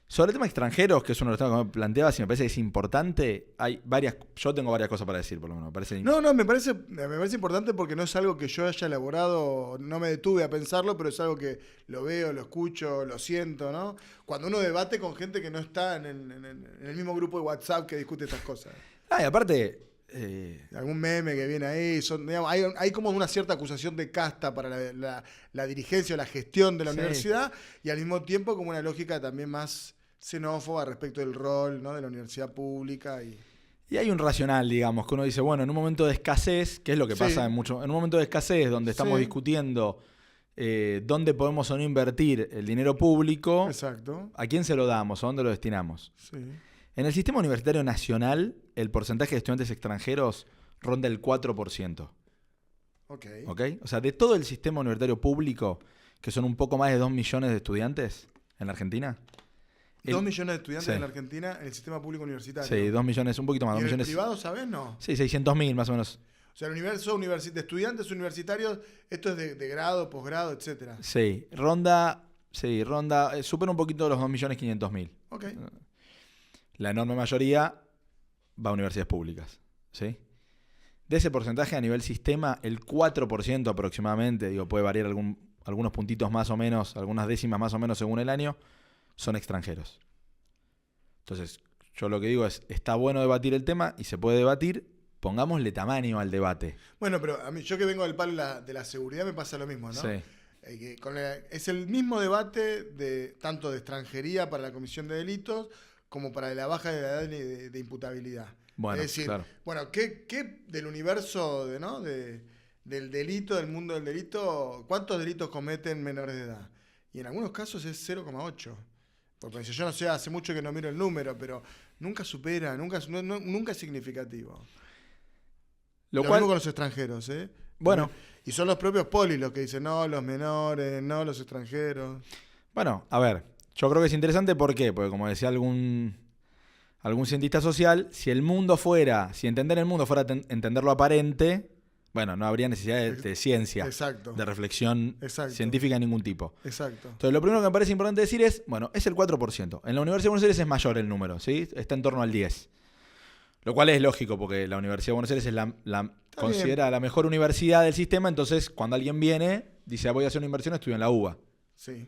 sobre el tema extranjeros, que es uno de los temas que me planteabas y me parece que es importante, yo tengo varias cosas para decir, por lo menos. Me parece importante porque no es algo que yo haya elaborado, no me detuve a pensarlo, pero es algo que lo veo, lo escucho, lo siento, ¿no? Cuando uno debate con gente que no está en el mismo grupo de WhatsApp que discute estas cosas. Y aparte... algún meme que viene ahí, digamos, hay como una cierta acusación de casta para la dirigencia o la gestión de la universidad, y al mismo tiempo como una lógica también más xenófoba respecto del rol, ¿no?, de la universidad pública. Y hay un racional, digamos, que uno dice, bueno, en un momento de escasez, que es lo que pasa en un momento de escasez donde estamos discutiendo dónde podemos o no invertir el dinero público, exacto, ¿a quién se lo damos? ¿A dónde lo destinamos? Sí. En el sistema universitario nacional, el porcentaje de estudiantes extranjeros ronda el 4%. ¿Ok? O sea, de todo el sistema universitario público, que son un poco más de 2 millones de estudiantes en la Argentina. 2 millones de estudiantes en la Argentina en el sistema público universitario. Sí, 2 millones, un poquito más. ¿Y 2 en millones. el privado, sabes, no? Sí, 600.000 más o menos. O sea, el universo de estudiantes universitarios, esto es de grado, posgrado, etcétera. Sí, supera un poquito los 2.500.000. Ok. La enorme mayoría va a universidades públicas, ¿sí? De ese porcentaje a nivel sistema, el 4% aproximadamente, puede variar algunos puntitos más o menos, algunas décimas más o menos según el año, son extranjeros. Entonces, yo lo que digo es, está bueno debatir el tema y se puede debatir, pongámosle tamaño al debate. Bueno, pero a mí, yo que vengo del palo de la seguridad, me pasa lo mismo, ¿no? Sí. Es el mismo debate tanto de extranjería para la comisión de delitos como para la baja de la edad de imputabilidad. Bueno, es decir, claro. ¿qué del universo del delito, del mundo del delito, cuántos delitos cometen menores de edad? Y en algunos casos es 0,8. Porque yo no sé, hace mucho que no miro el número, pero nunca supera, nunca es significativo. Lo mismo con los extranjeros, ¿eh? Bueno. Y son los propios polis los que dicen, no, los menores, no, los extranjeros. Bueno, a ver, yo creo que es interesante, ¿por qué? Porque como decía algún cientista social, si entender el mundo fuera entender lo aparente, bueno, no habría necesidad de ciencia, exacto, de reflexión científica de ningún tipo. Exacto. Entonces, lo primero que me parece importante decir es, bueno, es el 4%. En la Universidad de Buenos Aires es mayor el número, ¿sí? Está en torno al 10%. Lo cual es lógico, porque la Universidad de Buenos Aires es considerada la mejor universidad del sistema, entonces cuando alguien viene, dice, voy a hacer una inversión, estudio en la UBA. Sí.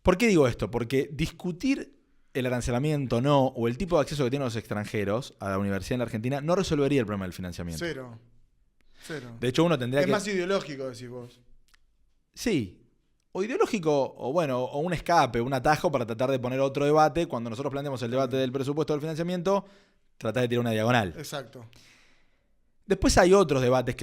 ¿Por qué digo esto? Porque discutir el arancelamiento o el tipo de acceso que tienen los extranjeros a la universidad en la Argentina no resolvería el problema del financiamiento. Cero. De hecho, uno tendría que... Es más ideológico, decís vos. Sí. O ideológico, o un escape, un atajo para tratar de poner otro debate. Cuando nosotros planteamos el debate del presupuesto del financiamiento, tratás de tirar una diagonal. Exacto. Después hay otros debates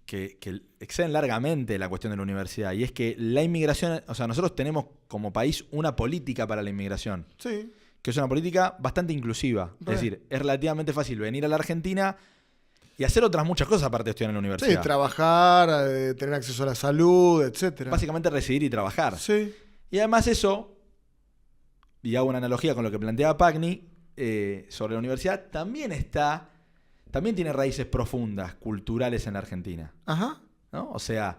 que exceden largamente la cuestión de la universidad. Y es que la inmigración, o sea, nosotros tenemos como país una política para la inmigración. Sí. Que es una política bastante inclusiva. Es decir, es relativamente fácil venir a la Argentina y hacer otras muchas cosas aparte de estudiar en la universidad. Sí, trabajar, tener acceso a la salud, etcétera. Básicamente residir y trabajar. Sí. Y además eso, y hago una analogía con lo que planteaba Pagni, sobre la universidad, también tiene raíces profundas, culturales en la Argentina. Ajá. ¿No? O sea,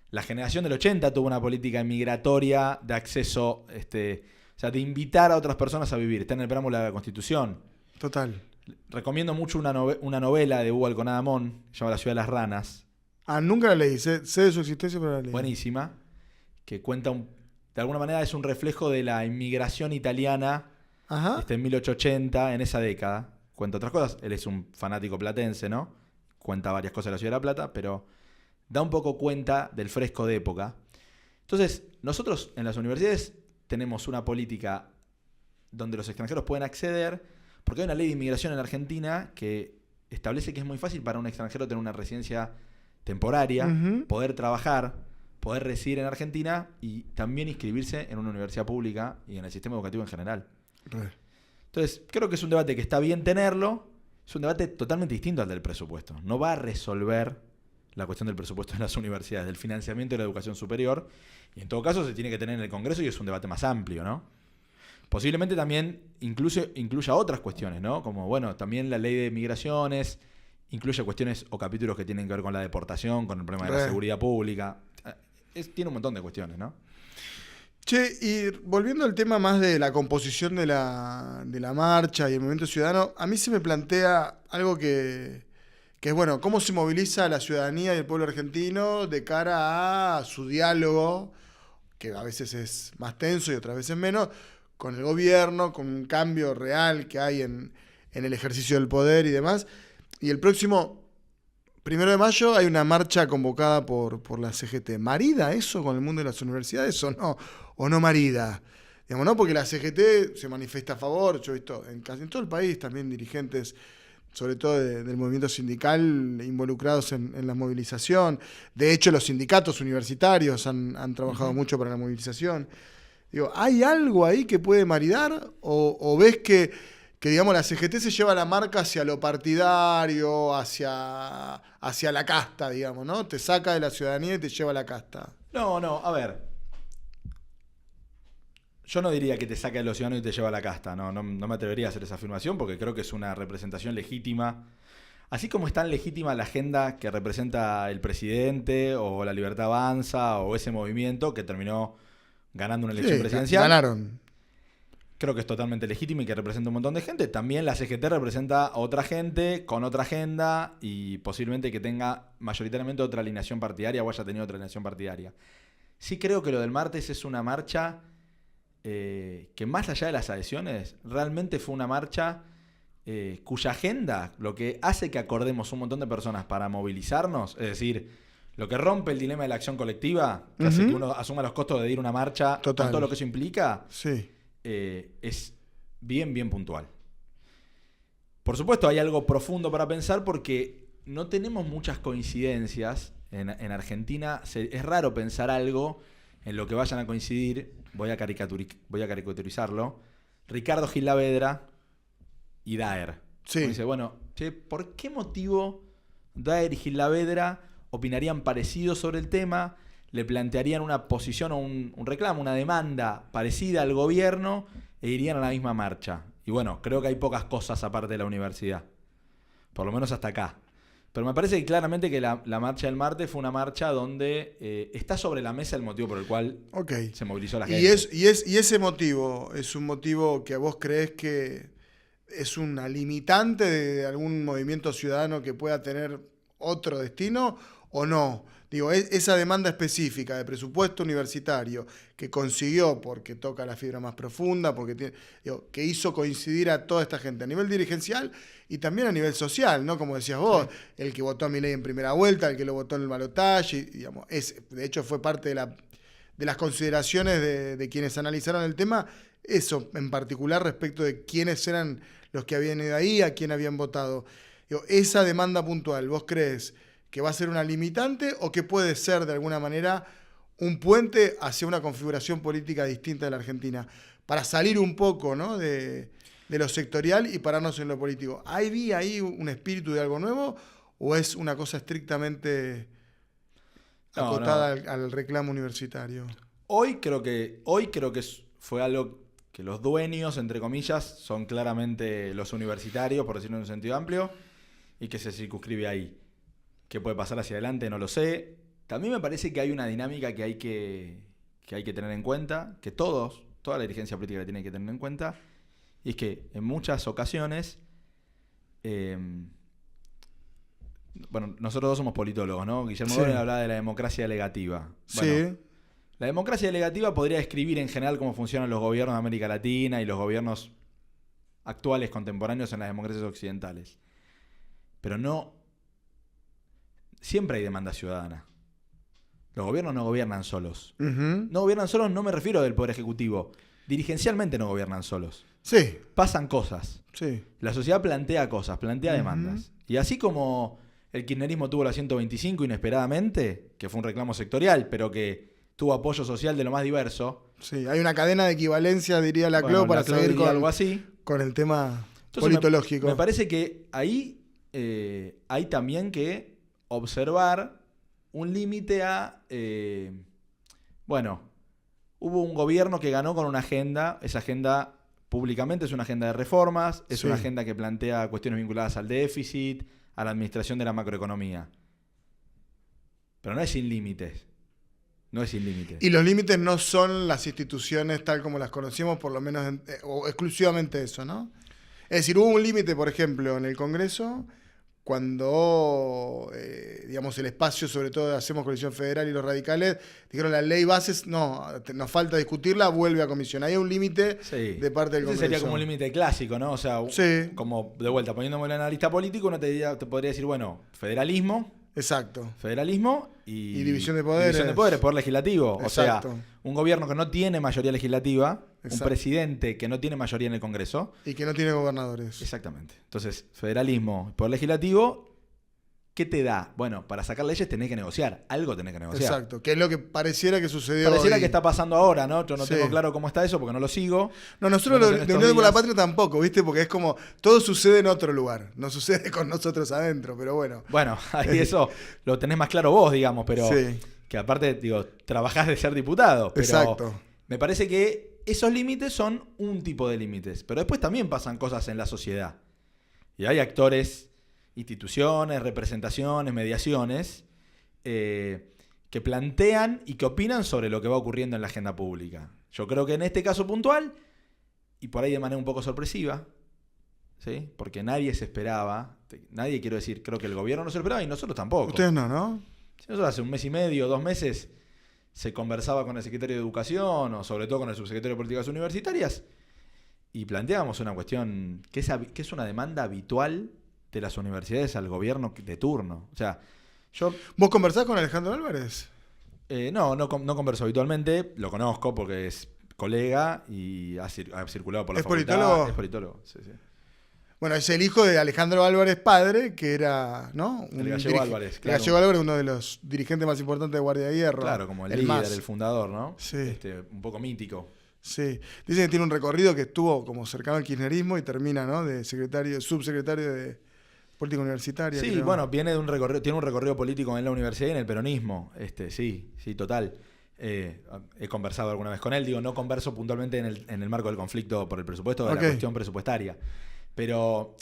la generación del 80 tuvo una política migratoria de acceso, o sea, de invitar a otras personas a vivir. Está en el preámbulo de la Constitución. Total. Recomiendo mucho una novela de Hugo Alconada Amón, se llama La ciudad de las ranas. Nunca la leí, sé de su existencia, pero la leí. Buenísima, que cuenta, de alguna manera es un reflejo de la inmigración italiana. Ajá. En 1880, en esa década. Cuenta otras cosas. Él es un fanático platense, ¿no? Cuenta varias cosas de la ciudad de La Plata, pero da un poco cuenta del fresco de época. Entonces, nosotros en las universidades tenemos una política donde los extranjeros pueden acceder, porque hay una ley de inmigración en la Argentina que establece que es muy fácil para un extranjero tener una residencia temporaria, poder trabajar, poder residir en Argentina y también inscribirse en una universidad pública y en el sistema educativo en general. Entonces, creo que es un debate que está bien tenerlo. Es un debate totalmente distinto al del presupuesto. No va a resolver la cuestión del presupuesto en las universidades, del financiamiento de la educación superior. Y en todo caso se tiene que tener en el Congreso y es un debate más amplio, ¿no? Posiblemente también incluya otras cuestiones, ¿no? Como, bueno, también la ley de migraciones incluye cuestiones o capítulos que tienen que ver con la deportación, con el problema de la seguridad pública. Tiene un montón de cuestiones, ¿no? Che, y volviendo al tema más de la composición de la marcha y el movimiento ciudadano, a mí se me plantea algo que es, bueno, cómo se moviliza la ciudadanía y el pueblo argentino de cara a su diálogo, que a veces es más tenso y otras veces menos, con el gobierno, con un cambio real que hay en el ejercicio del poder y demás. Y el próximo 1 de mayo hay una marcha convocada por la CGT. ¿Marida eso con el mundo de las universidades o no? ¿O no marida? Digamos, ¿no? Porque la CGT se manifiesta a favor. Yo he visto en todo el país también dirigentes, sobre todo del movimiento sindical, involucrados en la movilización. De hecho, los sindicatos universitarios han trabajado mucho para la movilización. Digo, ¿hay algo ahí que puede maridar? ¿O ves que digamos, la CGT se lleva la marca hacia lo partidario, hacia la casta, digamos, ¿no? Te saca de la ciudadanía y te lleva a la casta. No, a ver. Yo no diría que te saca de los ciudadanos y te lleva a la casta. No me atrevería a hacer esa afirmación porque creo que es una representación legítima. Así como es tan legítima la agenda que representa el presidente o la Libertad Avanza o ese movimiento que terminó ganando una elección presidencial. Ganaron. Creo que es totalmente legítimo y que representa un montón de gente. También la CGT representa a otra gente con otra agenda y posiblemente que tenga mayoritariamente otra alineación partidaria o haya tenido otra alineación partidaria. Sí creo que lo del martes es una marcha que más allá de las adhesiones, realmente fue una marcha cuya agenda, lo que hace que acordemos un montón de personas para movilizarnos, es decir, lo que rompe el dilema de la acción colectiva, que hace que uno asuma los costos de ir a una marcha con todo lo que eso implica, es bien puntual. Por supuesto hay algo profundo para pensar porque no tenemos muchas coincidencias en Argentina. Es raro pensar algo en lo que vayan a coincidir. Voy a caricaturizarlo. Ricardo Gilavedra y Daer. Dice, bueno, ¿por qué motivo Daer y Gilavedra opinarían parecido sobre el tema? Le plantearían una posición o un reclamo, una demanda parecida al gobierno e irían a la misma marcha. Y bueno, creo que hay pocas cosas aparte de la universidad. Por lo menos hasta acá. Pero me parece que claramente que la marcha del martes fue una marcha donde está sobre la mesa el motivo por el cual se movilizó la gente. Y ese motivo es un motivo que vos creés que es una limitante de algún movimiento ciudadano que pueda tener otro destino o no. Digo, esa demanda específica de presupuesto universitario que consiguió porque toca la fibra más profunda, porque que hizo coincidir a toda esta gente a nivel dirigencial y también a nivel social, ¿no? Como decías vos, el que votó a Milei en primera vuelta, el que lo votó en el balotaje, digamos, de hecho fue parte de las consideraciones de quienes analizaron el tema, eso en particular respecto de quiénes eran los que habían ido ahí, a quién habían votado. Digo, esa demanda puntual, ¿vos crees que va a ser una limitante o que puede ser de alguna manera un puente hacia una configuración política distinta de la Argentina? Para salir un poco, ¿no?, de lo sectorial y pararnos en lo político. ¿Hay ahí un espíritu de algo nuevo o es una cosa estrictamente acotada al reclamo universitario? Hoy creo que fue algo que los dueños, entre comillas, son claramente los universitarios, por decirlo en un sentido amplio, y que se circunscribe ahí. ¿Qué puede pasar hacia adelante? No lo sé. También me parece que hay una dinámica que hay que tener en cuenta, que toda la dirigencia política la tiene que tener en cuenta, y es que en muchas ocasiones, bueno, nosotros dos somos politólogos, ¿no? Guillermo Doren hablaba de la democracia delegativa. Bueno, la democracia delegativa podría describir en general cómo funcionan los gobiernos de América Latina y los gobiernos actuales, contemporáneos en las democracias occidentales. Pero no... Siempre hay demanda ciudadana. Los gobiernos no gobiernan solos. No gobiernan solos, no me refiero del Poder Ejecutivo. Dirigencialmente no gobiernan solos. Sí. Pasan cosas. Sí. La sociedad plantea cosas, plantea demandas. Y así como el kirchnerismo tuvo la 125 inesperadamente, que fue un reclamo sectorial, pero que tuvo apoyo social de lo más diverso. Sí, hay una cadena de equivalencia, diría la CLO, para seguir con algo así. Con el tema Entonces, politológico. Me parece que ahí hay también que observar un límite a... hubo un gobierno que ganó con una agenda, esa agenda públicamente es una agenda de reformas, es una agenda que plantea cuestiones vinculadas al déficit, a la administración de la macroeconomía. Pero no es sin límites. No es sin límites. Y los límites no son las instituciones tal como las conocíamos, por lo menos, o exclusivamente eso, ¿no? Es decir, hubo un límite, por ejemplo, en el Congreso, cuando, digamos, el espacio, sobre todo de Hacemos Coalición Federal y los radicales, dijeron la ley bases, no, nos falta discutirla, vuelve a comisión. Ahí hay un límite de parte del Congreso. Sería como un límite clásico, ¿no? O sea, como de vuelta, poniéndome en el analista político, uno te podría decir, bueno, federalismo. Exacto. Federalismo y división de poderes. División de poderes, poder legislativo. Exacto. O sea, un gobierno que no tiene mayoría legislativa, Exacto. un presidente que no tiene mayoría en el Congreso. Y que no tiene gobernadores. Exactamente. Entonces, federalismo, poder legislativo, ¿qué te da? Bueno, para sacar leyes tenés que negociar. Algo tenés que negociar. Exacto. Que es lo que pareciera que sucedió Pareciera hoy. que está pasando ahora, ¿no? Yo no tengo claro cómo está eso porque no lo sigo. No, nosotros de Unión por la Patria tampoco, ¿viste? Porque es como, todo sucede en otro lugar. No sucede con nosotros adentro, pero bueno. Bueno, ahí eso lo tenés más claro vos, digamos, pero que aparte, digo, trabajás de ser diputado. Pero exacto. Me parece que esos límites son un tipo de límites. Pero después también pasan cosas en la sociedad. Y hay actores, instituciones, representaciones, mediaciones, que plantean y que opinan sobre lo que va ocurriendo en la agenda pública. Yo creo que en este caso puntual, y por ahí de manera un poco sorpresiva, ¿sí? Porque nadie se esperaba, nadie, quiero decir, creo que el gobierno no se lo esperaba y nosotros tampoco. Ustedes no, ¿no? Nosotros hace 1 mes y medio, 2 meses, se conversaba con el secretario de Educación, o sobre todo con el subsecretario de Políticas Universitarias, y planteábamos una cuestión que es una demanda habitual de las universidades al gobierno de turno. O sea, ¿Vos conversás con Alejandro Álvarez? No converso habitualmente, lo conozco porque es colega y ha circulado por la facultad. ¿Politólogo? Es politólogo, sí. Bueno, es el hijo de Alejandro Álvarez padre, que era, ¿no? El Gallego Álvarez, claro. El Gallego Álvarez, uno de los dirigentes más importantes de Guardia de Hierro. Claro, como el líder, el fundador, ¿no? Sí. Un poco mítico. Sí. Dicen que tiene un recorrido que estuvo como cercano al kirchnerismo y termina, ¿no? De subsecretario de Política Universitaria. Sí, creo. Bueno, tiene un recorrido político en la universidad y en el peronismo. Sí, total. He conversado alguna vez con él. Digo, no converso puntualmente en el marco del conflicto por el presupuesto, de la cuestión presupuestaria. Pero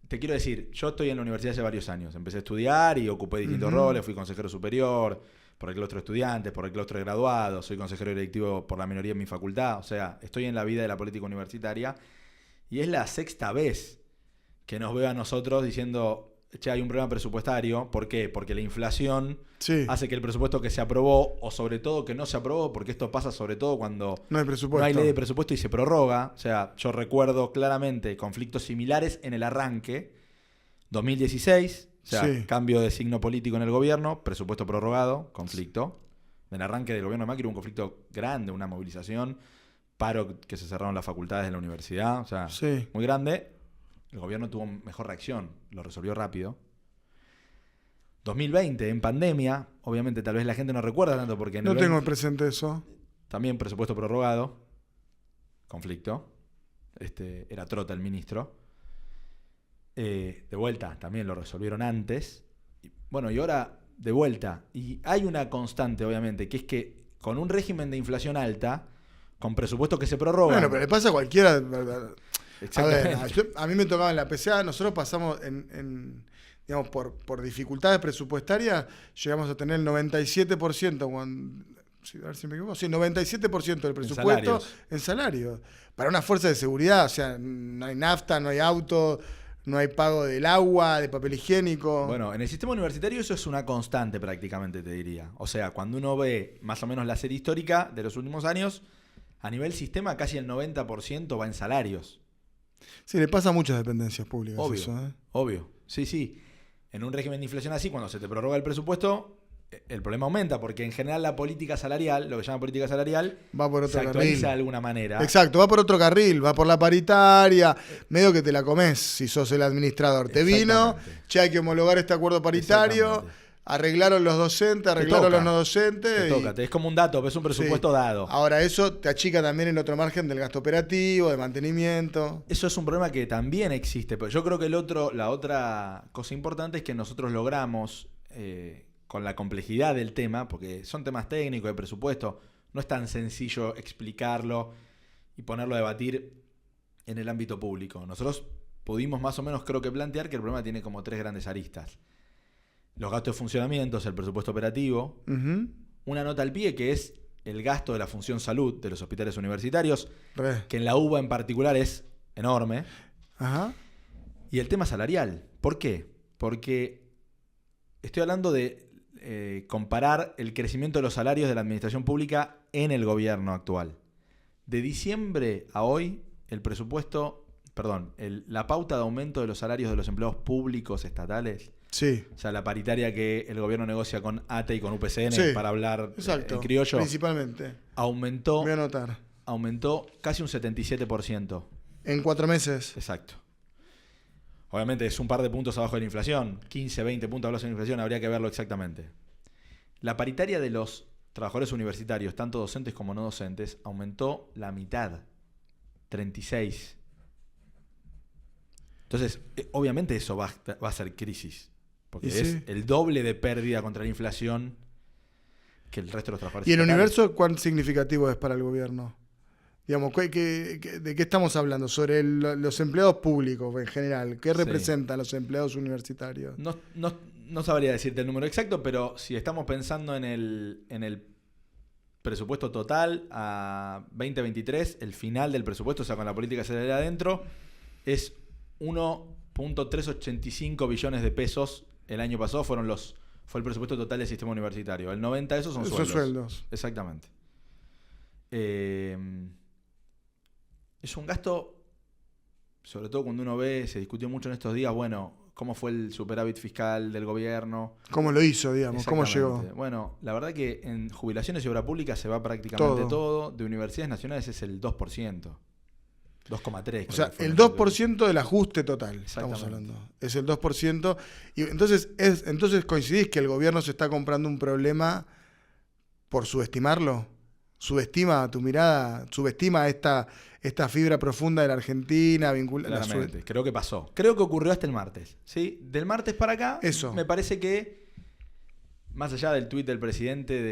te quiero decir, yo estoy en la universidad hace varios años. Empecé a estudiar y ocupé distintos roles. Fui consejero superior por el claustro de estudiantes, por el claustro de graduados. Soy consejero directivo por la minoría en mi facultad. O sea, estoy en la vida de la política universitaria. Y es la 6ª vez que nos veo a nosotros diciendo, che, hay un problema presupuestario. ¿Por qué? Porque la inflación hace que el presupuesto que se aprobó, o sobre todo que no se aprobó, porque esto pasa sobre todo cuando no hay presupuesto. No hay ley de presupuesto y se prorroga. O sea, yo recuerdo claramente conflictos similares en el arranque. 2016, o sea, cambio de signo político en el gobierno, presupuesto prorrogado, conflicto. En el arranque del gobierno de Macri hubo un conflicto grande, una movilización, paro que se cerraron las facultades de la universidad, o sea, muy grande. El gobierno tuvo mejor reacción, lo resolvió rápido. 2020, en pandemia, obviamente tal vez la gente no recuerda tanto porque... No tengo presente eso. También presupuesto prorrogado, conflicto. Era Trota el ministro. De vuelta, también lo resolvieron antes. Y ahora de vuelta. Y hay una constante, obviamente, que es que con un régimen de inflación alta, con presupuestos que se prorrogan... Bueno, pero le pasa a cualquiera... Exactamente. A ver, a mí me tocaba en la PCA, nosotros pasamos digamos, por dificultades presupuestarias, llegamos a tener el 97%, a ver si me equivoco, 97% del presupuesto en salarios. Para una fuerza de seguridad, o sea, no hay nafta, no hay auto, no hay pago del agua, de papel higiénico. Bueno, en el sistema universitario eso es una constante prácticamente, te diría. O sea, cuando uno ve más o menos la serie histórica de los últimos años, a nivel sistema casi el 90% va en salarios. Sí, le pasa a muchas dependencias públicas. Obvio, eso, ¿eh? Obvio. Sí. En un régimen de inflación así, cuando se te prorroga el presupuesto, el problema aumenta, porque en general la política salarial, lo que llama política salarial, va por otro se actualiza carril de alguna manera. Exacto, va por otro carril, va por la paritaria, medio que te la comés si sos el administrador. Te vino, che, hay que homologar este acuerdo paritario, arreglaron los docentes, arreglaron los no docentes. Te toca, es como un dato, es un presupuesto dado. Ahora, eso te achica también el otro margen del gasto operativo, de mantenimiento. Eso es un problema que también existe, pero yo creo que la otra cosa importante es que nosotros logramos, con la complejidad del tema, porque son temas técnicos de presupuesto, no es tan sencillo explicarlo y ponerlo a debatir en el ámbito público. Nosotros pudimos más o menos, creo que plantear que el problema tiene como 3 grandes aristas. Los gastos de funcionamiento, el presupuesto operativo. Una nota al pie que es el gasto de la función salud de los hospitales universitarios, que en la UBA en particular es enorme. Ajá. Y el tema salarial. ¿Por qué? Porque estoy hablando de comparar el crecimiento de los salarios de la administración pública en el gobierno actual. De diciembre a hoy, la pauta de aumento de los salarios de los empleados públicos estatales, sí, o sea, la paritaria que el gobierno negocia con ATE y con UPCN para hablar en criollo, principalmente, aumentó, voy a anotar, aumentó casi un 77%. En 4 meses. Exacto. Obviamente es un par de puntos abajo de la inflación, 15, 20 puntos abajo de la inflación, habría que verlo exactamente. La paritaria de los trabajadores universitarios, tanto docentes como no docentes, aumentó la mitad, 36. Entonces, obviamente eso va a ser crisis, porque es el doble de pérdida contra la inflación que el resto de los trabajadores. ¿Y el universo cuán significativo es para el gobierno? Digamos, ¿de qué estamos hablando? Sobre los empleados públicos en general. ¿Qué representan los empleados universitarios? No sabría decirte el número exacto, pero si estamos pensando en el presupuesto total a 2023, el final del presupuesto, o sea, con la política salarial adentro, es 1.385 billones de pesos. El año pasado fue el presupuesto total del sistema universitario. El 90 de esos son sueldos. Exactamente. Es un gasto, sobre todo cuando uno ve, se discutió mucho en estos días, cómo fue el superávit fiscal del gobierno. ¿Cómo lo hizo, digamos? ¿Cómo llegó? Bueno, la verdad que en jubilaciones y obra pública se va prácticamente todo. De universidades nacionales es el 2%. 2,3%. O sea, el 2% del ajuste total, estamos hablando. Es el 2%. Y entonces coincidís que el gobierno se está comprando un problema por subestimarlo. ¿Subestima tu mirada? ¿Subestima esta fibra profunda de la Argentina? Claramente, creo que pasó. Creo que ocurrió hasta el martes. ¿Sí? Del martes para acá, me parece que, más allá del tuit del presidente,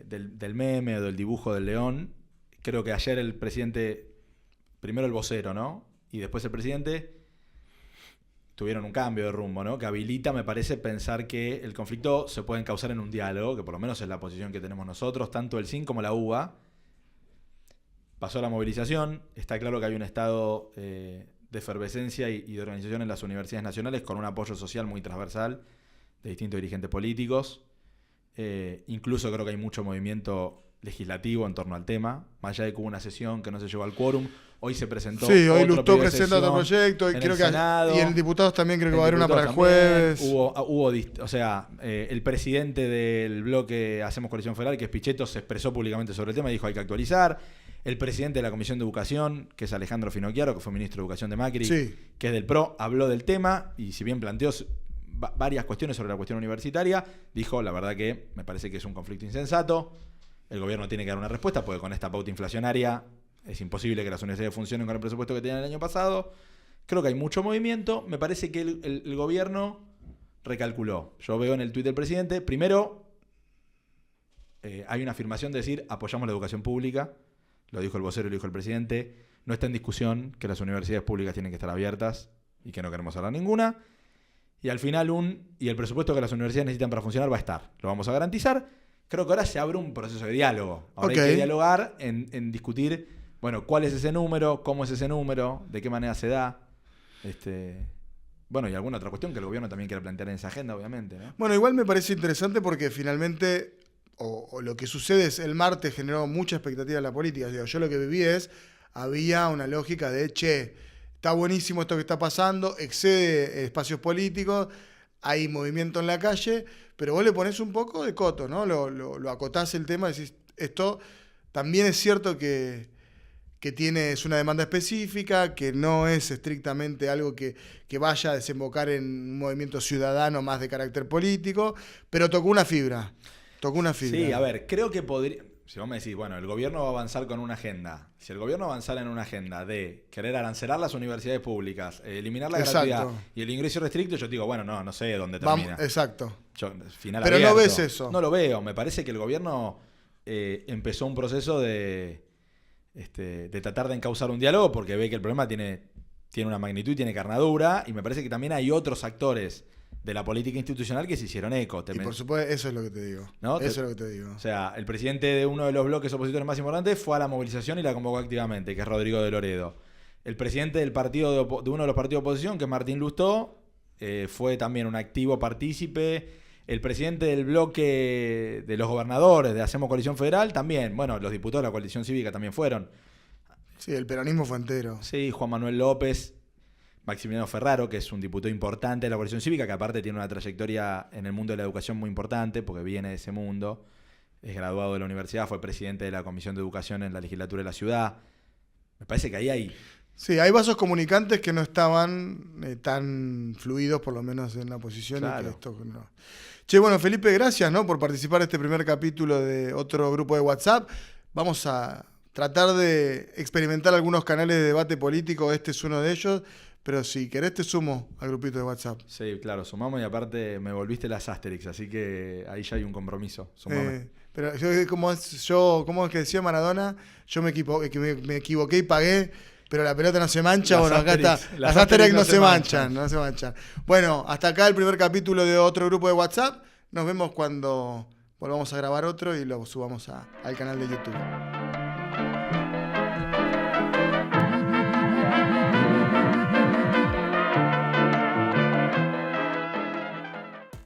del meme o del dibujo del león, creo que ayer el presidente, primero el vocero, ¿no? Y después el presidente tuvieron un cambio de rumbo, ¿no? Que habilita, me parece, pensar que el conflicto se puede encauzar en un diálogo, que por lo menos es la posición que tenemos nosotros, tanto el CIN como la UBA. Pasó la movilización, está claro que hay un estado de efervescencia y de organización en las universidades nacionales con un apoyo social muy transversal de distintos dirigentes políticos. Incluso creo que hay mucho movimiento legislativo en torno al tema, más allá de que hubo una sesión que no se llevó al quórum. Hoy se presentó. Sí, hoy Lustó presenta otro proyecto y creo que y en diputados también creo que va a haber una para el jueves. El presidente del bloque Hacemos Coalición Federal, que es Pichetto, se expresó públicamente sobre el tema y dijo hay que actualizar. El presidente de la Comisión de Educación, que es Alejandro Finocchiaro, que fue ministro de Educación de Macri, que es del PRO, habló del tema y si bien planteó varias cuestiones sobre la cuestión universitaria, dijo, la verdad que me parece que es un conflicto insensato, el gobierno tiene que dar una respuesta, porque con esta pauta inflacionaria es imposible que las universidades funcionen con el presupuesto que tenían el año pasado. Creo que hay mucho movimiento, me parece que el gobierno recalculó. Yo veo en el tuit del presidente, primero, hay una afirmación de decir, apoyamos la educación pública, lo dijo el vocero y lo dijo el presidente, no está en discusión que las universidades públicas tienen que estar abiertas y que no queremos cerrar ninguna. Y al final el presupuesto que las universidades necesitan para funcionar va a estar. Lo vamos a garantizar. Creo que ahora se abre un proceso de diálogo. Ahora hay que dialogar en discutir, cuál es ese número, cómo es ese número, de qué manera se da. Y alguna otra cuestión que el gobierno también quiera plantear en esa agenda, obviamente, ¿no? Bueno, igual me parece interesante porque finalmente, o lo que sucede es, el martes generó mucha expectativa en la política. Yo lo que viví había una lógica de, está buenísimo esto que está pasando, excede espacios políticos, hay movimiento en la calle, pero vos le ponés un poco de coto, ¿no? Lo acotás el tema, decís, esto también es cierto que es una demanda específica, que no es estrictamente algo que vaya a desembocar en un movimiento ciudadano más de carácter político, pero tocó una fibra. Sí, a ver, creo que podría... Si vos me decís, bueno, el gobierno va a avanzar con una agenda. Si el gobierno avanzara en una agenda de querer arancelar las universidades públicas, eliminar la gratuidad y el ingreso restricto, yo digo, bueno, no sé dónde termina. Exacto. Final pero abierto. No ves eso. No lo veo. Me parece que el gobierno empezó un proceso de tratar de encauzar un diálogo porque ve que el problema tiene una magnitud y tiene carnadura, y me parece que también hay otros actores de la política institucional que se hicieron eco. Y por supuesto, eso es lo que te digo. ¿No? Eso es lo que te digo. O sea, el presidente de uno de los bloques opositores más importantes fue a la movilización y la convocó activamente, que es Rodrigo de Loredo. El presidente del partido de uno de los partidos de oposición, que es Martín Lustó, fue también un activo partícipe. El presidente del bloque de los gobernadores de Hacemos Coalición Federal también. Bueno, los diputados de la coalición cívica también fueron. Sí, el peronismo fue entero. Sí, Juan Manuel López, Maximiliano Ferraro, que es un diputado importante de la coalición cívica, que aparte tiene una trayectoria en el mundo de la educación muy importante, porque viene de ese mundo. Es graduado de la universidad, fue presidente de la Comisión de Educación en la legislatura de la ciudad. Me parece que ahí hay... Sí, hay vasos comunicantes que no estaban tan fluidos, por lo menos en la oposición. Claro. Y que esto no. Che, bueno, Felipe, gracias, ¿no?, por participar de este primer capítulo de otro grupo de WhatsApp. Vamos a tratar de experimentar algunos canales de debate político. Este es uno de ellos. Pero si querés te sumo al grupito de WhatsApp. Sí, claro, sumamos, y aparte me volviste las Asterix, así que ahí ya hay un compromiso. Sumame. Pero ¿cómo es que decía Maradona? Yo me equivoqué y pagué, pero la pelota no se mancha. Las bueno, acá Asterix, está. las Las Asterix no se manchan. manchan. Bueno, hasta acá el primer capítulo de otro grupo de WhatsApp. Nos vemos cuando volvamos a grabar otro y lo subamos al canal de YouTube.